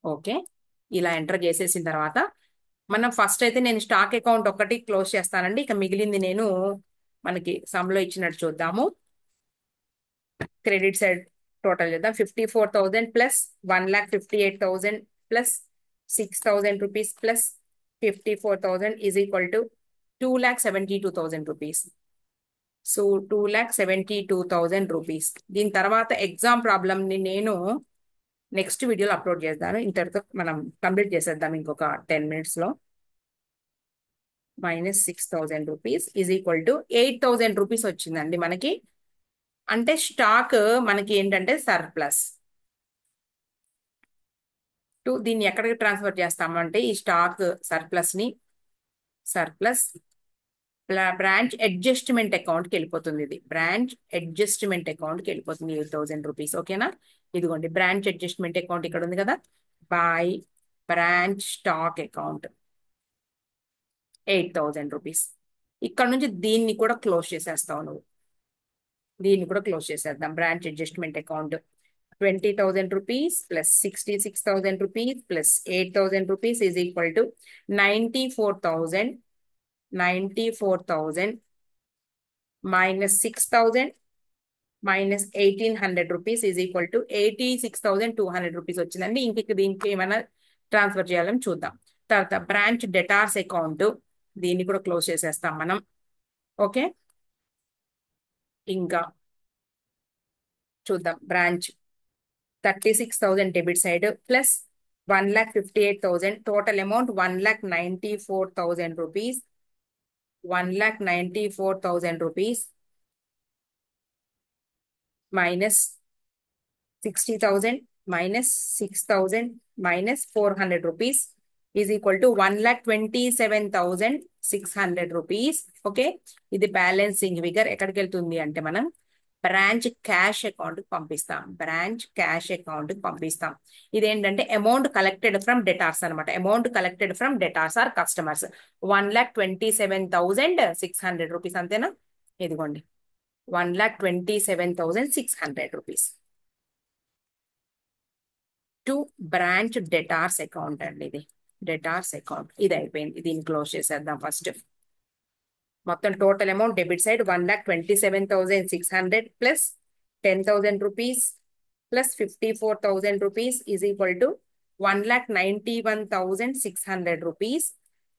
ఓకే, ఇలా ఎంటర్ చేసేసిన తర్వాత మనం ఫస్ట్ అయితే నేను స్టాక్ అకౌంట్ ఒకటి క్లోజ్ చేస్తానండి. ఇక మిగిలింది నేను మనకి సమ్ లో ఇచ్చినట్టు చూద్దాము. క్రెడిట్ సైడ్ టోటల్ చేద్దాం. 54,000 plus 1,58,000 plus 6,000 rupees plus 54,000 is equal to 2,72,000 rupees. So 2,72,000 rupees. దీని తర్వాత ఎగ్జామ్ ప్రాబ్లమ్ని నేను నెక్స్ట్ వీడియోలో అప్లోడ్ చేస్తాను. ఇంతటితో మనం కంప్లీట్ చేసేద్దాం ఇంకొక 10 minutesలో. -6,000 rupees is equal to 8,000 rupees వచ్చిందండి మనకి. అంటే స్టాక్ మనకి ఏంటంటే సర్ప్లస్. దీన్ని ఎక్కడికి ట్రాన్స్ఫర్ చేస్తామంటే ఈ స్టాక్ సర్ప్లస్ బ్రాంచ్ అడ్జస్ట్మెంట్ అకౌంట్కి వెళ్ళిపోతుంది. ఇది బ్రాంచ్ అడ్జస్ట్మెంట్ అకౌంట్కి వెళ్ళిపోతుంది 8,000 రూపీస్. ఓకేనా? ఇదిగోండి బ్రాంచ్ అడ్జస్ట్మెంట్ అకౌంట్ ఇక్కడ ఉంది కదా, by branch stock account 8,000 rupees. ఇక్కడ నుంచి దీన్ని కూడా క్లోజ్ చేసేస్తావు నువ్వు. దీన్ని కూడా క్లోజ్ చేసేద్దాం. Branch adjustment account 20,000 rupees plus 66,000 rupees plus 8,000 rupees is equal to 94,000 minus 6,000 minus 1,800 rupees is equal to 86,200 rupees వచ్చిందండి. ఇంక దీనికి ఏమైనా ట్రాన్స్ఫర్ చేయాలని చూద్దాం. తర్వాత బ్రాంచ్ డెటార్స్ అకౌంట్, దీన్ని కూడా క్లోజ్ చేసేస్తాం మనం. ఓకే, ఇంకా చూద్దాం. Branch 36,000 debit side plus 1,58,000 total amount 1,94,000 rupees. 1,94,000 rupees minus 60,000 minus 6,000 minus 400 rupees is equal to 1,27,600 rupees. Okay, ఇది బ్యాలెన్సింగ్ ఫిగర్ ఎక్కడికి వెళ్తుంది అంటే మనం బ్రాంచ్ క్యాష్ అకౌంట్ పంపిస్తాం. బ్రాంచ్ క్యాష్ అకౌంట్ పంపిస్తాం. ఇదేంటంటే అమౌంట్ కలెక్టెడ్ ఫ్రమ్ డెటార్స్ అనమాట. Amount collected from debtors or customers 1,27,600 rupees. అంతేనా? ఇదిగోండి 1,27,600 rupees to branch debtors account అండి. ఇది డెటార్స్ అకౌంట్. ఇది అయిపోయింది. దీన్ని క్లోజ్ చేసేద్దాం ఫస్ట్. మొత్తం total amount debit side 1,27,600 plus 10,000 rupees plus 54,000 rupees is equal to 1,91,600 rupees.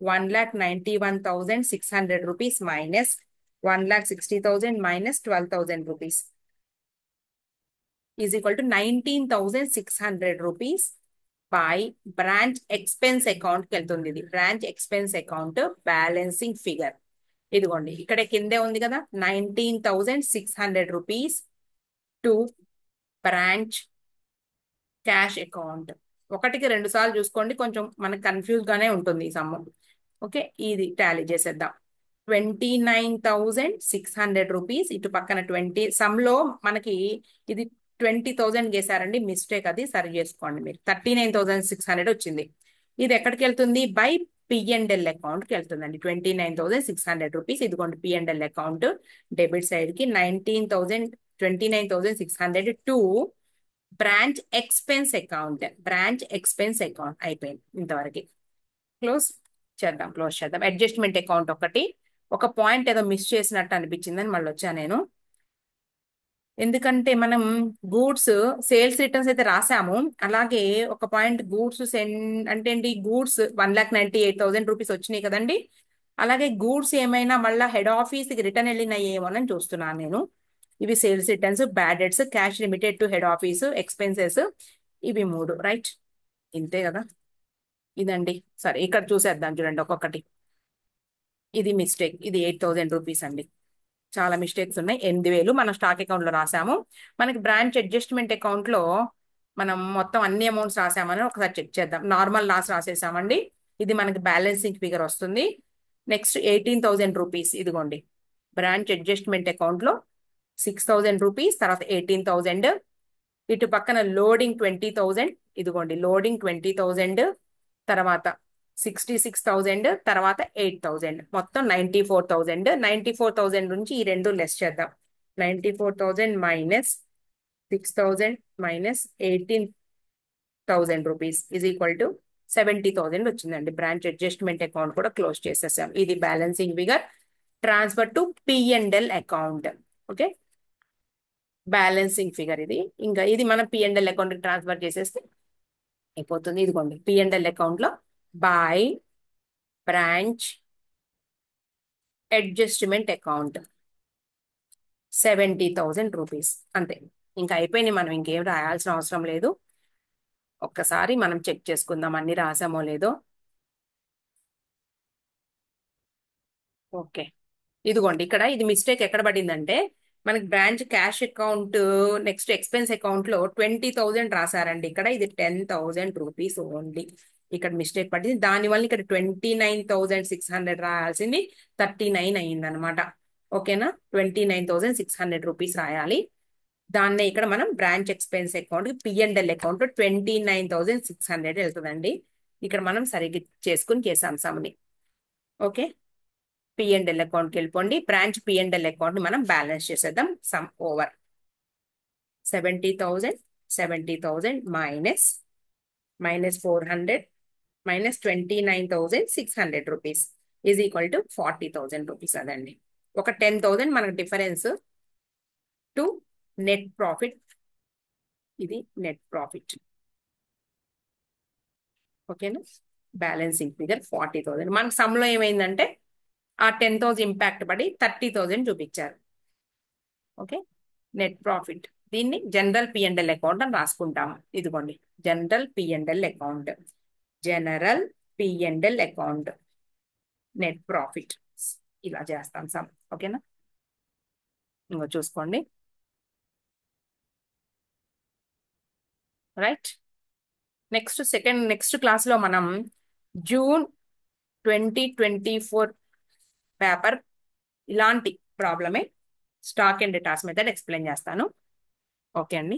1,91,600 rupees minus 1,60,000 minus 12,000 rupees is equal to 19,600 rupees by branch expense అకౌంట్కి వెళ్తుంది. ఇది branch expense account balancing figure. ఇదిగోండి ఇక్కడ కిందే ఉంది కదా 19,600 rupees to branch cash account. ఒకటికి 2 సార్లు చూసుకోండి, కొంచెం మనకు కన్ఫ్యూజ్ గానే ఉంటుంది ఈ సమ్. ఓకే, ఇది టాలీ చేసేద్దాం. 29,600 రూపీస్ ఇటు పక్కన 20 సమ్లో మనకి ఇది 20,000 చేశారండి, మిస్టేక్, అది సరి చేసుకోండి మీరు. 39,600 వచ్చింది. ఇది ఎక్కడికి వెళ్తుంది? బై P&L అకౌంట్కి వెళ్తుందండి. 29,600 రూపీస్. ఇదిగోండి P&L అకౌంట్ డెబిట్ సైడ్ కి 29,600 two branch expense account. Branch expense account అయిపోయింది. ఇంతవరకు క్లోజ్ చేద్దాం. అడ్జస్ట్మెంట్ అకౌంట్ ఒక పాయింట్ ఏదో మిస్ చేసినట్టు అనిపించిందని మళ్ళీ వచ్చా నేను. ఎందుకంటే మనం గూడ్స్ సేల్స్ రిటర్న్స్ అయితే రాసాము, అలాగే ఒక పాయింట్ గూడ్స్ అంటే ఏంటి, గూడ్స్ 1,98,000 రూపీస్ వచ్చినాయి కదండి. అలాగే గూడ్స్ ఏమైనా మళ్ళీ హెడ్ ఆఫీస్కి రిటర్న్ వెళ్ళినాయేమోనని చూస్తున్నాను నేను. ఇవి sales returns, bad debts, cash limited to head office, expenses, ఇవి 3 రైట్. ఇంతే కదా. ఇదండి. సరే ఇక్కడ చూసేద్దాం చూడండి ఒక్కొక్కటి. ఇది మిస్టేక్. ఇది 8,000 రూపీస్ అండి. చాలా మిస్టేక్స్ ఉన్నాయి. 8,000 మనం స్టాక్ అకౌంట్ లో రాసాము. మనకి బ్రాంచ్ అడ్జస్ట్మెంట్ అకౌంట్ లో మనం మొత్తం అన్ని అమౌంట్స్ రాసామని ఒకసారి చెక్ చేద్దాం. నార్మల్ లాస్ రాసేసామండి. ఇది మనకి బ్యాలెన్సింగ్ ఫిగర్ వస్తుంది. Next 18,000 rupees. ఇదిగోండి బ్రాంచ్ అడ్జస్ట్మెంట్ అకౌంట్ లో 6,000 రూపీస్, తర్వాత 18,000, ఇటు పక్కన లోడింగ్ 20,000. ఇదిగోండి లోడింగ్ 20,000, తర్వాత 66,000, తర్వాత 8,000, మొత్తం 94,000. 94,000 నుంచి ఈ రెండు లెస్ చేద్దాం. 94,000 minus 6,000 minus 18,000 rupees is equal to 70,000 వచ్చిందండి. బ్రాంచ్ అడ్జస్ట్మెంట్ అకౌంట్ కూడా క్లోజ్ చేసేసాం. ఇది balancing figure. Transfer to P&L account. Okay, balancing figure ఇది. ఇంకా ఇది మనం P&L అకౌంట్ ట్రాన్స్ఫర్ చేసేస్తే అయిపోతుంది. ఇదిగోండి P&L అకౌంట్ లో by branch adjustment account 70,000 rupees అంతే. ఇంకా అయిపోయింది, మనం ఇంకేం రాయాల్సిన అవసరం లేదు. ఒక్కసారి మనం చెక్ చేసుకుందాం అన్ని రాసామో లేదో. ఓకే, ఇదిగోండి ఇక్కడ ఇది మిస్టేక్ ఎక్కడ పడిందంటే మనకి branch cash account next expense account లో 20,000 రాశారండి. ఇక్కడ ఇది 10,000 రూపీస్ ఓన్లీ. ఇక్కడ మిస్టేక్ పడింది, దానివల్ల ఇక్కడ 29,600 రాయాల్సింది 39 అయింది అనమాట. ఓకేనా, 29,600 రూపీస్ రాయాలి. దాన్నే ఇక్కడ మనం branch expense account P&L account 29,600 వెళ్తుందండి. ఇక్కడ మనం సరిగ్గా చేసుకుని చేసాం సమ్ని. ఓకే, P&L అకౌంట్కి వెళ్ళిపోండి. బ్రాంచ్ P&L అకౌంట్ ని మనం బ్యాలెన్స్ చేసేద్దాం. Some over 70,000 minus 400 minus 29,600 rupees is equal to 40,000 rupees. అదండి ఒక 10,000 మనకు డిఫరెన్స్ టు నెట్ ప్రాఫిట్. ఇది నెట్ ప్రాఫిట్. ఓకేనా, బ్యాలెన్సింగ్ ఫిగర్ 40,000. మనకు సమ్లో ఏమైందంటే ఆ 10,000 ఇంపాక్ట్ పడి 30,000 చూపించారు. Okay, net profit. దీన్ని జనరల్ P&L అకౌంట్ అని రాసుకుంటాము. ఇదిగోండి general P&L account, general P&L account net profit ఇలా చేస్తాం సమ్. ఓకేనా, ఇంకో చూసుకోండి. రైట్, నెక్స్ట్ క్లాస్లో మనం జూన్ 2024 పేపర్ ఇలాంటి ప్రాబ్లమే stock and debtors method explain చేస్తాను. ఓకే అండి.